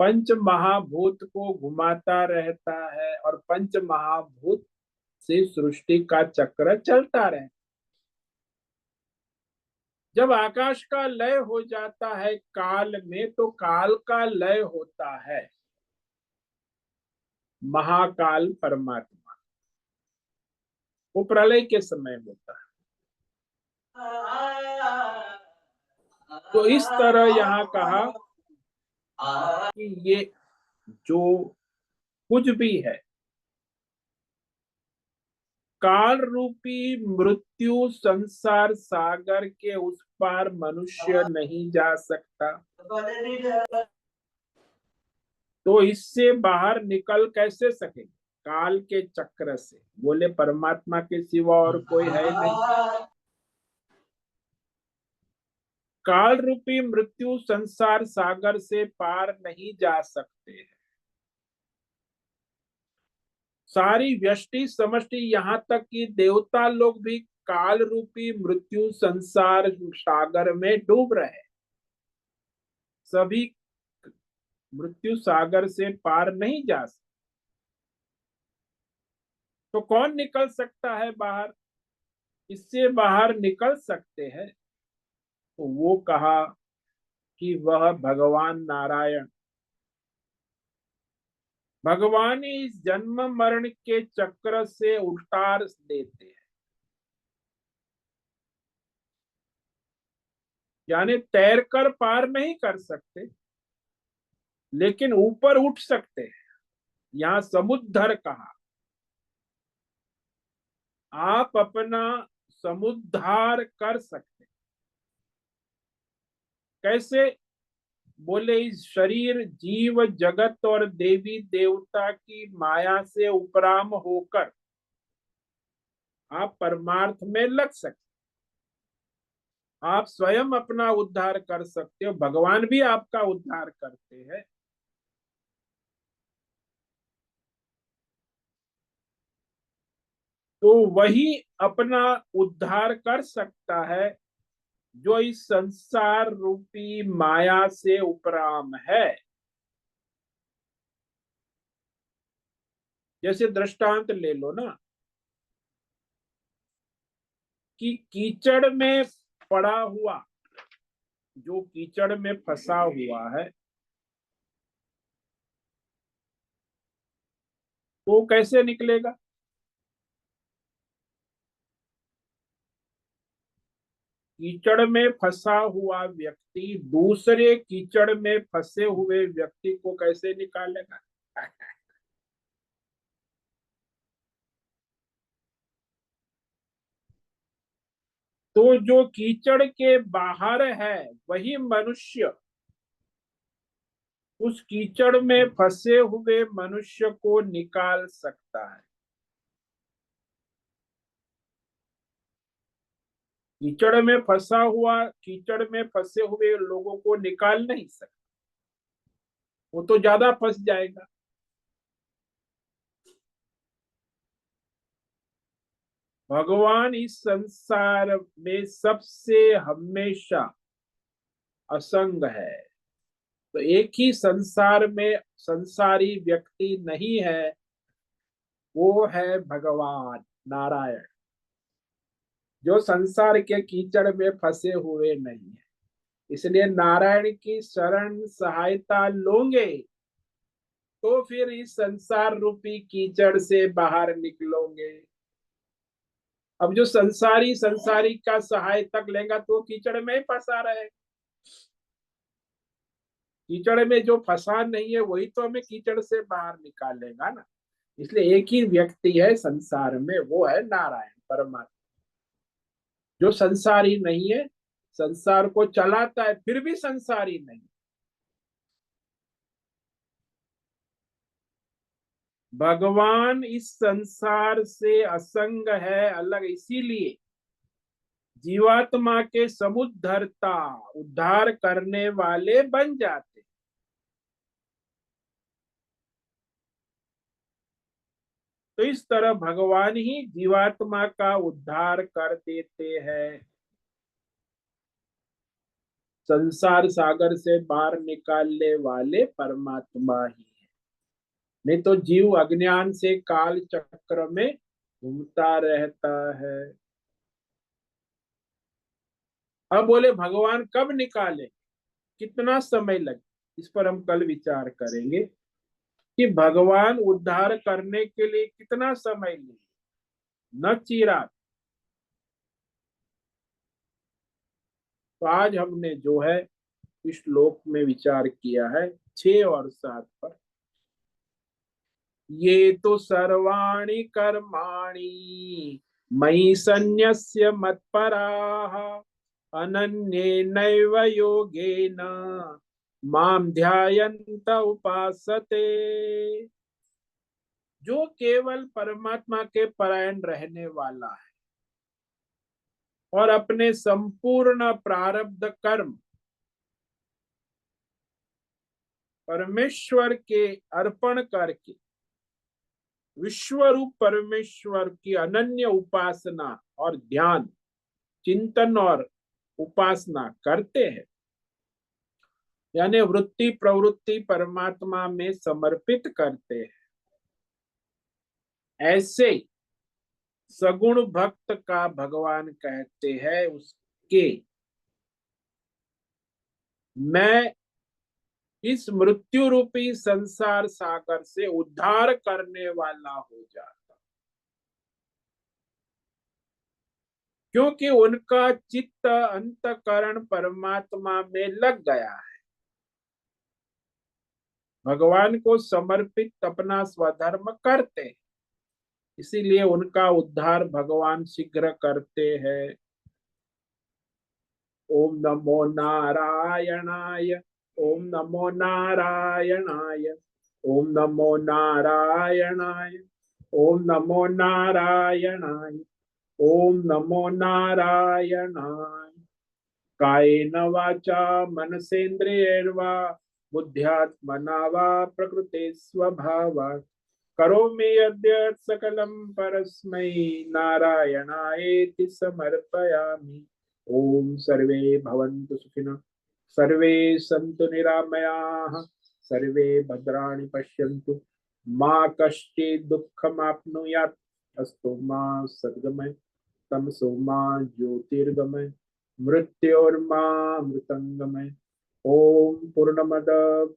पंच महाभूत को घुमाता रहता है, और पंच महाभूत से सृष्टि का चक्र चलता रहता। जब आकाश का लय हो जाता है काल में, तो काल का लय होता है महाकाल परमात्मा, वो प्रलय के समय होता है। तो इस तरह यहाँ कहा कि ये जो कुछ भी है, काल रूपी मृत्यु संसार सागर के उस पार मनुष्य नहीं जा सकता। तो इससे बाहर निकल कैसे सके? काल के चक्र से। बोले परमात्मा के सिवा और कोई है नहीं। काल रूपी मृत्यु संसार सागर से पार नहीं जा सकते हैं। सारी व्यष्टि समष्टि, यहाँ तक कि देवता लोग भी काल रूपी मृत्यु संसार सागर में डूब रहे, सभी मृत्यु सागर से पार नहीं जा सकते। तो कौन निकल सकता है बाहर? इससे बाहर निकल सकते हैं तो वो कहा कि वह भगवान नारायण, भगवान ही इस जन्म मरण के चक्र से उतार देते हैं। यानी तैर कर पार नहीं कर सकते, लेकिन ऊपर उठ सकते हैं। यहाँ समुद्र कहा, आप अपना समुद्धार कर सकते। कैसे? बोले इस शरीर जीव जगत और देवी देवता की माया से उपराम होकर आप परमार्थ में लग सकते, आप स्वयं अपना उद्धार कर सकते हो, भगवान भी आपका उद्धार करते हैं। तो वही अपना उद्धार कर सकता है जो इस संसार रूपी माया से उपराम है। जैसे दृष्टांत ले लो ना, कि कीचड़ में पड़ा हुआ, जो कीचड़ में फंसा हुआ है, तो कैसे निकलेगा? कीचड़ में फंसा हुआ व्यक्ति दूसरे कीचड़ में फंसे हुए व्यक्ति को कैसे निकालेगा? तो जो कीचड़ के बाहर है वही मनुष्य उस कीचड़ में फंसे हुए मनुष्य को निकाल सकता है। कीचड़ में फंसे हुए लोगों को निकाल नहीं सकता, वो तो ज्यादा फंस जाएगा। भगवान इस संसार में सबसे हमेशा असंग है। तो एक ही संसार में संसारी व्यक्ति नहीं है, वो है भगवान नारायण, जो संसार के कीचड़ में फंसे हुए नहीं है। इसलिए नारायण की शरण सहायता लोगे तो फिर इस संसार रूपी कीचड़ से बाहर निकलोगे। अब जो संसारी संसारी का सहायता लेगा तो कीचड़ में ही फंसा रहे। कीचड़ में जो फंसा नहीं है वही तो हमें कीचड़ से बाहर निकालेगा ना। इसलिए एक ही व्यक्ति है संसार में, वो है नारायण परमात्मा, जो संसारी नहीं है, संसार को चलाता है फिर भी संसारी नहीं। भगवान इस संसार से असंग है, अलग, इसीलिए जीवात्मा के समुद्धरता उद्धार करने वाले बन जाते। तो इस तरह भगवान ही जीवात्मा का उद्धार कर देते हैं, संसार सागर से बाहर निकालने वाले परमात्मा ही है। नहीं तो जीव अज्ञान से काल चक्र में घूमता रहता है। अब बोले भगवान कब निकाले, कितना समय लगे, इस पर हम कल विचार करेंगे कि भगवान उद्धार करने के लिए कितना समय लिए, न चिराग। तो आज हमने जो है इस श्लोक में विचार किया है 6 और 7 पर। ये तो सर्वाणि कर्माणि मयि सन्न्यस्य मत्पराः अनन्येनैव योगेन माम ध्यायन्त उपासते। जो केवल परमात्मा के परायण रहने वाला है और अपने संपूर्ण प्रारब्ध कर्म परमेश्वर के अर्पण करके विश्वरूप परमेश्वर की अनन्य उपासना और ध्यान, चिंतन और उपासना करते हैं, यानी वृत्ति प्रवृत्ति परमात्मा में समर्पित करते हैं, ऐसे सगुण भक्त का भगवान कहते हैं उसके मैं इस मृत्यु रूपी संसार सागर से उद्धार करने वाला हो जाता, क्योंकि उनका चित्त अंतकरण परमात्मा में लग गया है। भगवान को समर्पित अपना स्वधर्म करते हैं, इसीलिए उनका उद्धार भगवान शीघ्र करते हैं। ओम नमो नारायणाय, ओम नमो नारायणाय, ओम नमो नारायणाय, ओम नमो नारायणाय, ओम नमो नारायणाय। कायेन वाचा मनसेन्द्रियैर्वा बुद्ध्यात्मना वा प्रकृते स्वभावात् करोमि यद्यत् सकलं परस्मै नारायणायेति समर्पयामि। ओम सर्वे भवन्तु सुखिनः, सर्वे सन्तु निरामयाः, सर्वे भद्राणि पश्यन्तु, मा कश्चित् दुःखमाप्नुयात्। अस्तु मा सद्गमय, तमसो मा ज्योतिर्गमय, मृत्योर्मा मृतंगमय। ओम पूर्णमद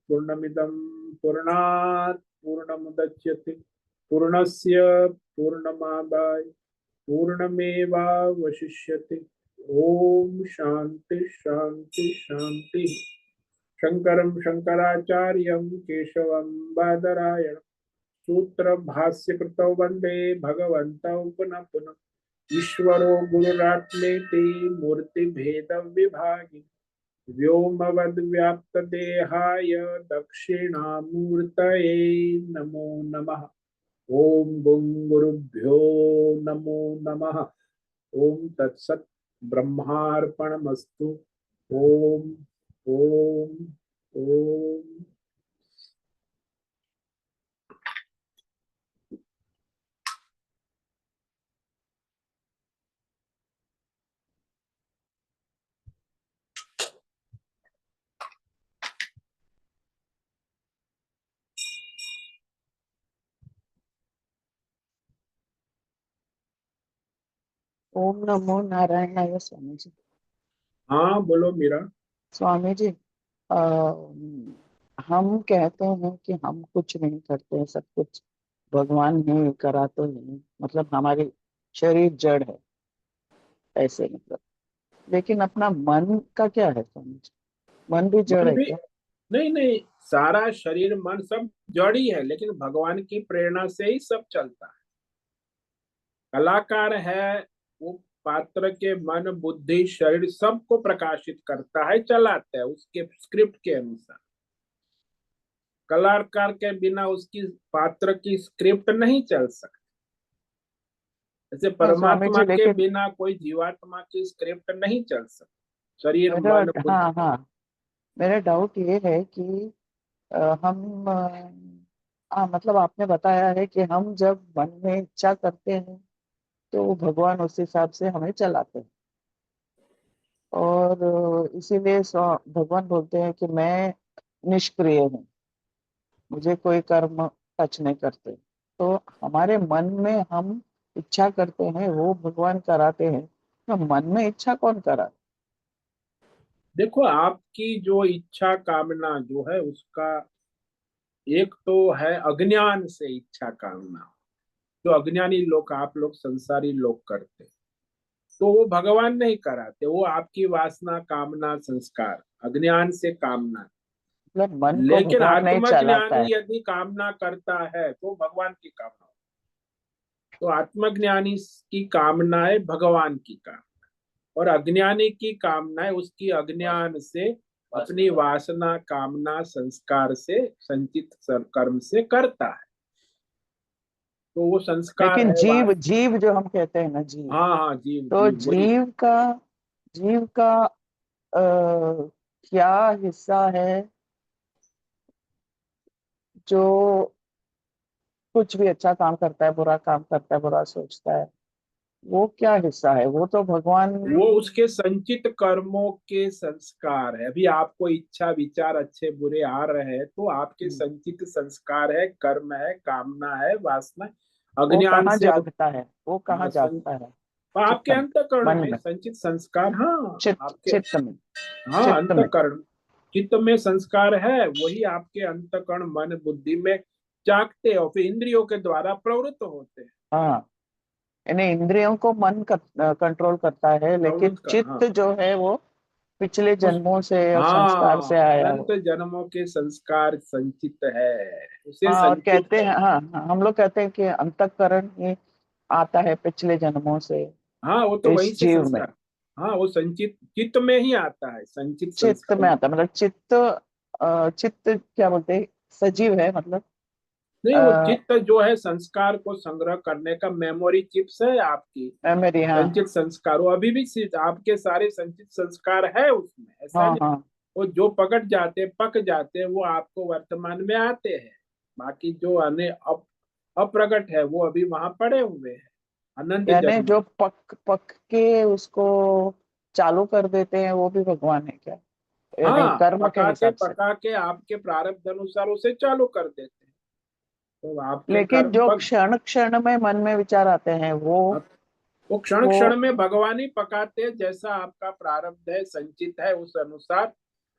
पूर्णमिदं पूर्णात् पूर्णमुदच्यते पूर्णस्य पूर्णमादाय पूर्णमेवावशिष्यते। ओम शांति शांति शांति। शंकरं शंकराचार्यं केशवं बादरायण सूत्र भाष्य कृतौ वंदे भगवन्तौ पुनः पुनः। ईश्वरो गुरुरात्मेति मूर्ति भेद विभागि व्योमवद्व्याप्तदेहाय दक्षिणामूर्तये नमो नमः। ओम गुं गुरुभ्यो नमो नमः। ओम तत्सत् ब्रह्मार्पणमस्तु। ओम ओम ओम। ओम नमो नारायणाय स्वामी जी। हाँ बोलो मीरा। स्वामी जी, आ, हम कहते हैं कि हम कुछ नहीं करते हैं, सब कुछ भगवान ही कराते हैं। मतलब हमारी शरीर जड़ है ऐसे, मतलब। लेकिन अपना मन का क्या है स्वामी जी? मन भी जड़ मन है भी क्या? नहीं नहीं, सारा शरीर मन सब जड़ ही है, लेकिन भगवान की प्रेरणा से ही सब चलता है। कलाकार है, वो पात्र के मन बुद्धि शरीर सबको प्रकाशित करता है, चलाता है उसके स्क्रिप्ट के अनुसार। कलाकार के बिना उसकी पात्र की स्क्रिप्ट नहीं चल सकती। जैसे हाँ स्वामी परमात्मा जी, के लेकिन बिना कोई जीवात्मा की स्क्रिप्ट नहीं चल सकती। शरीर मेरा, मन बुद्धि। हाँ हाँ, मेरा डाउट ये है कि हम मतलब आपने बताया है कि हम जब मन में इच्छा करते हैं तो भगवान उस हिसाब से हमें चलाते हैं। और इसीलिए भगवान बोलते हैं कि मैं निष्क्रिय हूँ, मुझे कोई कर्म टच नहीं करते। तो हमारे मन में हम इच्छा करते हैं, वो भगवान कराते हैं। तो मन में इच्छा कौन करा? देखो, आपकी जो इच्छा कामना जो है उसका एक तो है अज्ञान से इच्छा कामना, जो अज्ञानी लोग आप लोग संसारी लोग करते, तो वो भगवान नहीं कराते, वो आपकी वासना कामना संस्कार अज्ञान से कामना। मतलब मन को लेकिन भगवान नहीं चलाता आत्मज्ञानी है। यदि कामना करता है तो भगवान की कामना। तो आत्मज्ञानी की कामनाएं भगवान की कामना, और अज्ञानी की कामनाएं उसकी अज्ञान से अपनी वासना कामना संस्कार से संचित कर्म से करता है। तो वो संस्कार लेकिन है जीव, वास। जीव जो हम कहते हैं ना, जीव, हाँ हाँ, जीव तो जीव वही। जीव का क्या हिस्सा है जो कुछ भी अच्छा काम करता है, बुरा काम करता है, बुरा सोचता है? वो क्या हिस्सा है? वो तो भगवान। वो उसके संचित कर्मों के संस्कार है। अभी आपको इच्छा विचार अच्छे बुरे आ रहे हैं तो आपके संचित संस्कार है, कर्म है, कामना है, वासना वो अज्ञान कहाँ से। जागता है? वो कहाँ हाँ जागता है? आपके चित्त में, अंतःकरण मन में में, संचित संस्कार। हाँ चित्त आपके। चित्त में, हाँ चित्त में। अंतःकरण, चित्त में संस्कार है, वही आपके अंतःकरण मन बुद्धि में जागते हैं और फिर इंद्रियों के द्वारा प्रवृत्त होते हैं। हाँ, यानी इंद्रियों को मन कंट्रोल करता है, लेकिन प्रवृत्त कर, हाँ चित्त जो है वो पिछले उस। जन्मों से और संस्कार से हाँ, आया अनंत हो। जन्मों के संस्कार संचित है, उसे हाँ, और संचित कहते कर। हैं, हाँ हाँ, हम लोग कहते हैं कि अंतःकरण ही आता है पिछले जन्मों से हाँ वो तो वहीं इस से जीव में। संस्कार। हाँ वो संचित चित्त में ही आता है, संचित चित्त संस्कार। में आता है, मतलब चित्त, चित्त क्या बोलते हैं, सजीव है मतलब। नहीं, वो चित्त जो है संस्कार को संग्रह करने का मेमोरी चिप्स है आपकी। मेमोरी, हाँ संचित संस्कार वो अभी भी आपके सारे संचित संस्कार है उसमें, ऐसा हाँ नहीं। हाँ। वो जो पकड़ जाते पक जाते वो आपको वर्तमान में आते हैं। बाकी जो अप्रकट है वो अभी वहां पड़े हुए हैं अनंत यानी जन्म। जो पक पक के उसको चालू कर देते हैं वो भी भगवान है क्या? यानी हाँ कर्म के हिसाब से। पका के आपके प्रारब्ध अनुसार उसे चालू कर देते हैं। तो आपके लेकिन कर्म जो पक। क्षण क्षण में मन में विचार आते हैं वो क्षण वो क्षण में भगवान ही पकाते हैं, जैसा आपका प्रारब्ध है संचित है उस अनुसार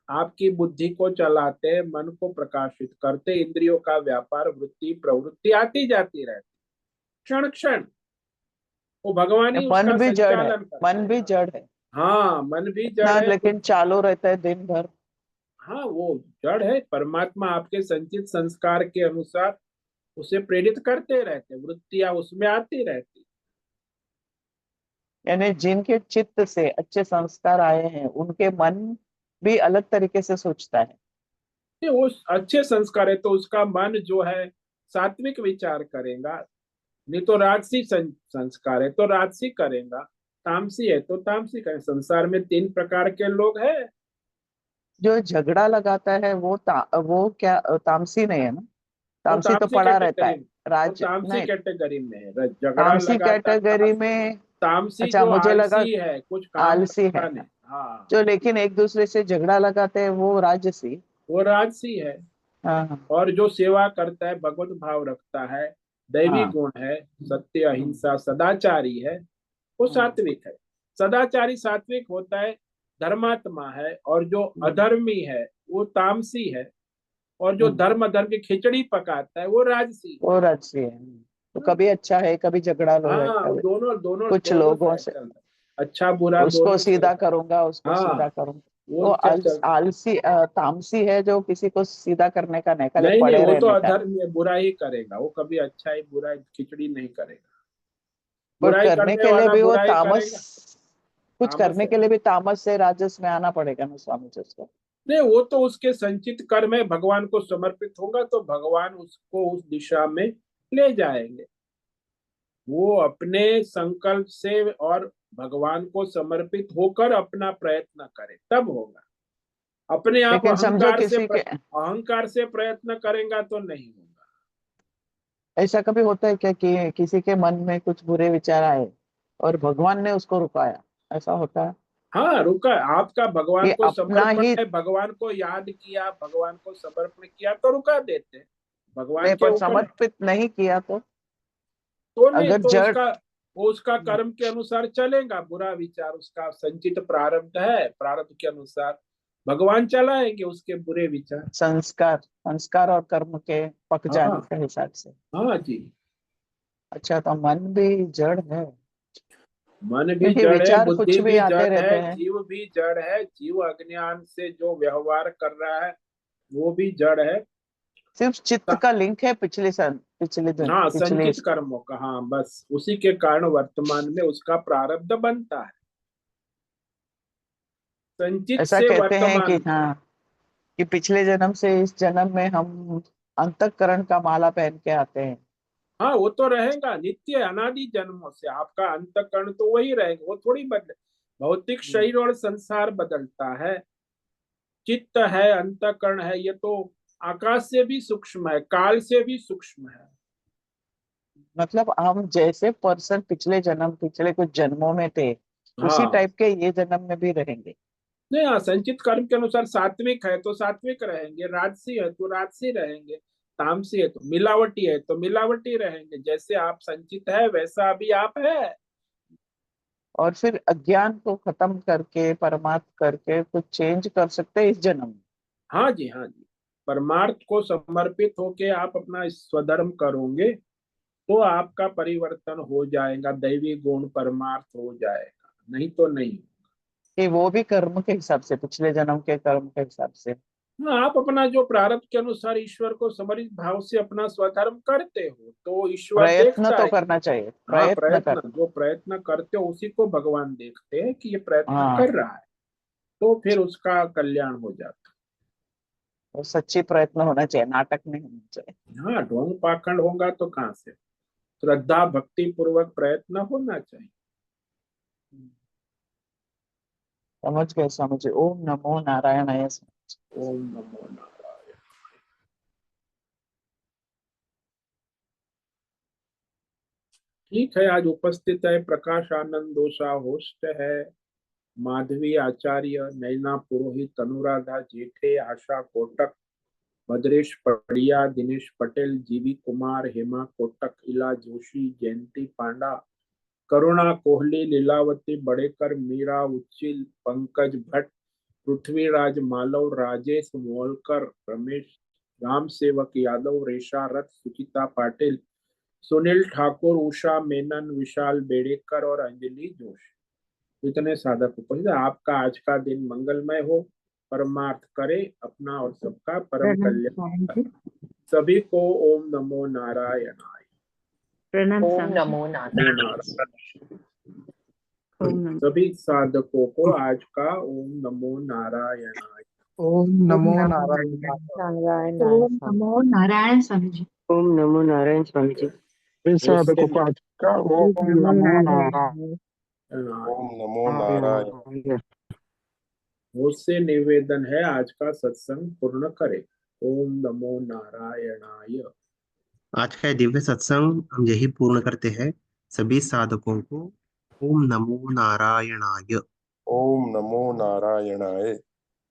आपकी बुद्धि को चलाते हैं, मन को प्रकाशित करते, इंद्रियों का व्यापार वृत्ति प्रवृत्ति आती जाती रहती क्षण क्षण। वो भगवान ही मन उसका भी जड़ है, संचालन करते मन हैं। भी जड़ है। हाँ, मन भी जड़ इतना है लेकिन चालू रहता है दिन भर। हाँ, वो जड़ है। परमात्मा आपके संचित संस्कार के अनुसार उसे प्रेरित करते रहते, वृत्तियां उसमें आती रहती। यानी जिनके चित्त से अच्छे संस्कार आए हैं उनके मन भी अलग तरीके से सोचता है। ये वो अच्छे संस्कार है तो उसका मन जो है सात्विक विचार करेगा। नहीं तो राजसी संस्कार है तो राजसी करेगा। तामसी है तो तामसी करेगा। संसार में तीन प्रकार के लोग हैं। जो झगड़ा लगाता है वो क्या तामसी नहीं है ना? वो तामसी तो तामसी पड़ा रहता कैटेगरी है। में वो राज तामसी नहीं, कैटेगरी में है। झगड़ा तामसी लगाता है कैटेगरी में। तामसी अच्छा, जो मुझे लगा आलसी है, कुछ काम आलसी है। करता नहीं। हाँ, जो लेकिन एक दूसरे से झगड़ा लगाते हैं वो राजसी। वो राजसी है। हाँ हाँ और जो सेवा करता है, भगवत भाव रखता है, दैवी हाँ। गुण है, सत्य हम्म, अहिंसा सदाचारी है, वो हम्म, सात्विक है। सदाचारी सात्विक होता है, धर्मात्मा है। और जो हम्म, अधर्मी है वो तामसी है। और जो हम्म। धर्म अधर्म की खिचड़ी पकाता है वो राजसी वो राजसी है। तो है। कभी अच्छा है कभी झगड़ा लो है, हाँ, कभी दोनों दोनों कुछ दोनों लोगों साइड से चलता है। अच्छा बुरा उसको दोनों सीधा चलता है। करूंगा उसको सीधा हाँ, करूंगा। वो वो चलता। आलसी तामसी है जो किसी को सीधा करने का नहीं, खाली नहीं नहीं, पड़े वो तो रहने का। अधर्म में बुरा ही करेगा। वो कभी अच्छा ही बुरा खिचड़ी नहीं करेगा। पर बुराई करने करने के लिए वाला भी वो बुराई तामस, करेगा। कुछ तामस करने है। के लिए भी तामस से राजस में आना पड़ेगा ना स्वामी जी उसको। नहीं, वो तो उसके संचित कर्म है। भगवान को समर्पित होगा तो भगवान उसको उस दिशा में ले जाएंगे। वो अपने संकल्प से और भगवान को समर्पित होकर अपना प्रयत्न करे तब होगा। अपने आप लेकिन समझो किसी के अहंकार से प्रयत्न करेगा तो नहीं होगा। ऐसा कभी होता है क्या कि किसी के मन में कुछ बुरे विचार आए और भगवान ने उसको रुकाया? ऐसा होता है हाँ, रुका। आपका कि भगवान को अपना समर्पण ही? है, भगवान को याद किया, भगवान को समर्पण किया तो रुका देते। भगवान नहीं, के पर ऊपर समर्पित नहीं किया तो नहीं अगर तो जड़। उसका वो उसका कर्म के अनुसार चलेगा। बुरा विचार उसका संचित प्रारब्ध है, प्रारब्ध के अनुसार भगवान चलाएंगे उसके बुरे विचार। संस्कार संस्कार और कर्म के पक जाने हाँ के हिसाब से। हाँ जी। अच्छा, तो मन भी जड़ है मन भी क्योंकि जड़ है, विचार बुद्धि कुछ भी भी आते जड़ रहते है, हैं। जीव भी जड़ है। जीव अज्ञान से जो व्यवहार कर रहा है वो भी जड़ है। सिर्फ चित्त का लिंक है पिछले सन पिछले दिन हाँ, पिछले संचित कर्मों का। हाँ, बस उसी के कारण वर्तमान में उसका प्रारब्ध बनता है। संचित ऐसा से कहते हैं कि वर्तमान। हाँ, कि पिछले जन्म से इस जन्म में हम अंतःकरण का माला पहन के आते हैं। हाँ, वो तो रहेगा नित्य अनादि जन्मों से। आपका अंतकरण तो वही रहेगा, वो थोड़ी बदले। भौतिक हम्म। शरीर और संसार बदलता है। चित्त है, अंतकरण है, ये तो आकाश से भी सूक्ष्म है, काल से भी सूक्ष्म है। मतलब हम जैसे पर्सन पिछले जन्म पिछले कुछ जन्मों में थे उसी हाँ, टाइप के ये जन्म में भी रहेंगे। नहीं, हाँ, संचित कर्म के अनुसार सात्विक है तो सात्विक रहेंगे, राजसी है तो राजसी रहेंगे, तामसी है तो मिलावटी है तो मिलावटी रहेंगे। जैसे आप संचित है वैसा अभी आप है। और फिर अज्ञान को खत्म करके परमार्थ करके कुछ चेंज कर सकते हैं इस जन्म में। हाँ जी, हाँ जी। परमार्थ को समर्पित होके आप अपना स्वधर्म करोगे तो आपका परिवर्तन हो जाएगा, दैवी गुण परमार्थ हो जाएगा। नहीं तो नहीं। कि वो भी कर्म के हिसाब से, पिछले जन्म के कर्म के हिसाब से। हाँ, आप अपना जो प्रारब्ध के अनुसार ईश्वर को समर्पित भाव से अपना स्वधर्म करते हो तो ईश्वर प्रयत्न देखता तो है। करना चाहिए, हाँ, प्रयत्न प्रयत्न, करना। जो प्रयत्न करते हो उसी को भगवान देखते हैं कि ये प्रयत्न हाँ, कर रहा है। तो फिर उसका कल्याण हो जाता तो सच्ची प्रयत्न होना चाहिए, नाटक नहीं होना चाहिए। है। हाँ, ढोंग पाखंड होगा तो कहाँ से। श्रद्धा भक्ति पूर्वक प्रयत्न होना चाहिए। समझ गए समझ गए। ओम नमो नारायणाय। ओम नमो नारायण। ठीक है, आज उपस्थित है प्रकाश आनंद दोषा, होस्ट है माधवी आचार्य, नैना पुरोहित, अनुराधा जेठे, आशा कोटक, भद्रेश पड़िया, दिनेश पटेल, जीवी कुमार, हेमा कोटक, इला जोशी, जयंती पांडा, करुणा कोहली, लीलावती बड़ेकर, मीरा उच्चिल, पंकज भट्ट, पृथ्वीराज मालव, राजेश मोलकर, रमेश राम सेवक यादव, रेशा रथ, सुचिता पाटिल, सुनील ठाकुर, उषा मेनन, विशाल बेड़ेकर और अंजलि जोशी। इतने साधकों को आपका आज का दिन मंगलमय हो, परमार्थ करे अपना और सबका परम प्रणाम कल्याण। स्वामी जी। सभी को ओम नमो नारायणाय। प्रणाम ओम स्वामी जी। नमो नारायण। ओम नमो सभी साधकों को आज का ओम नमो नारायणाय। ओम नमो नमो नारायण। नारायण ओम नमो नारायण स्वामी जी। ओम नमो नारायण स्वामी जी। साधकों को आज का ओम नमो नारायण। नारायण। ओम नमो नारायण। मुझसे निवेदन है आज का सत्संग पूर्ण करे। ओम नमो नारायणाय। आज का ये दिव्य सत्संग हम यही पूर्ण करते हैं। सभी साधकों को ओम नमो नारायणाय। ओम नमो नारायणाय।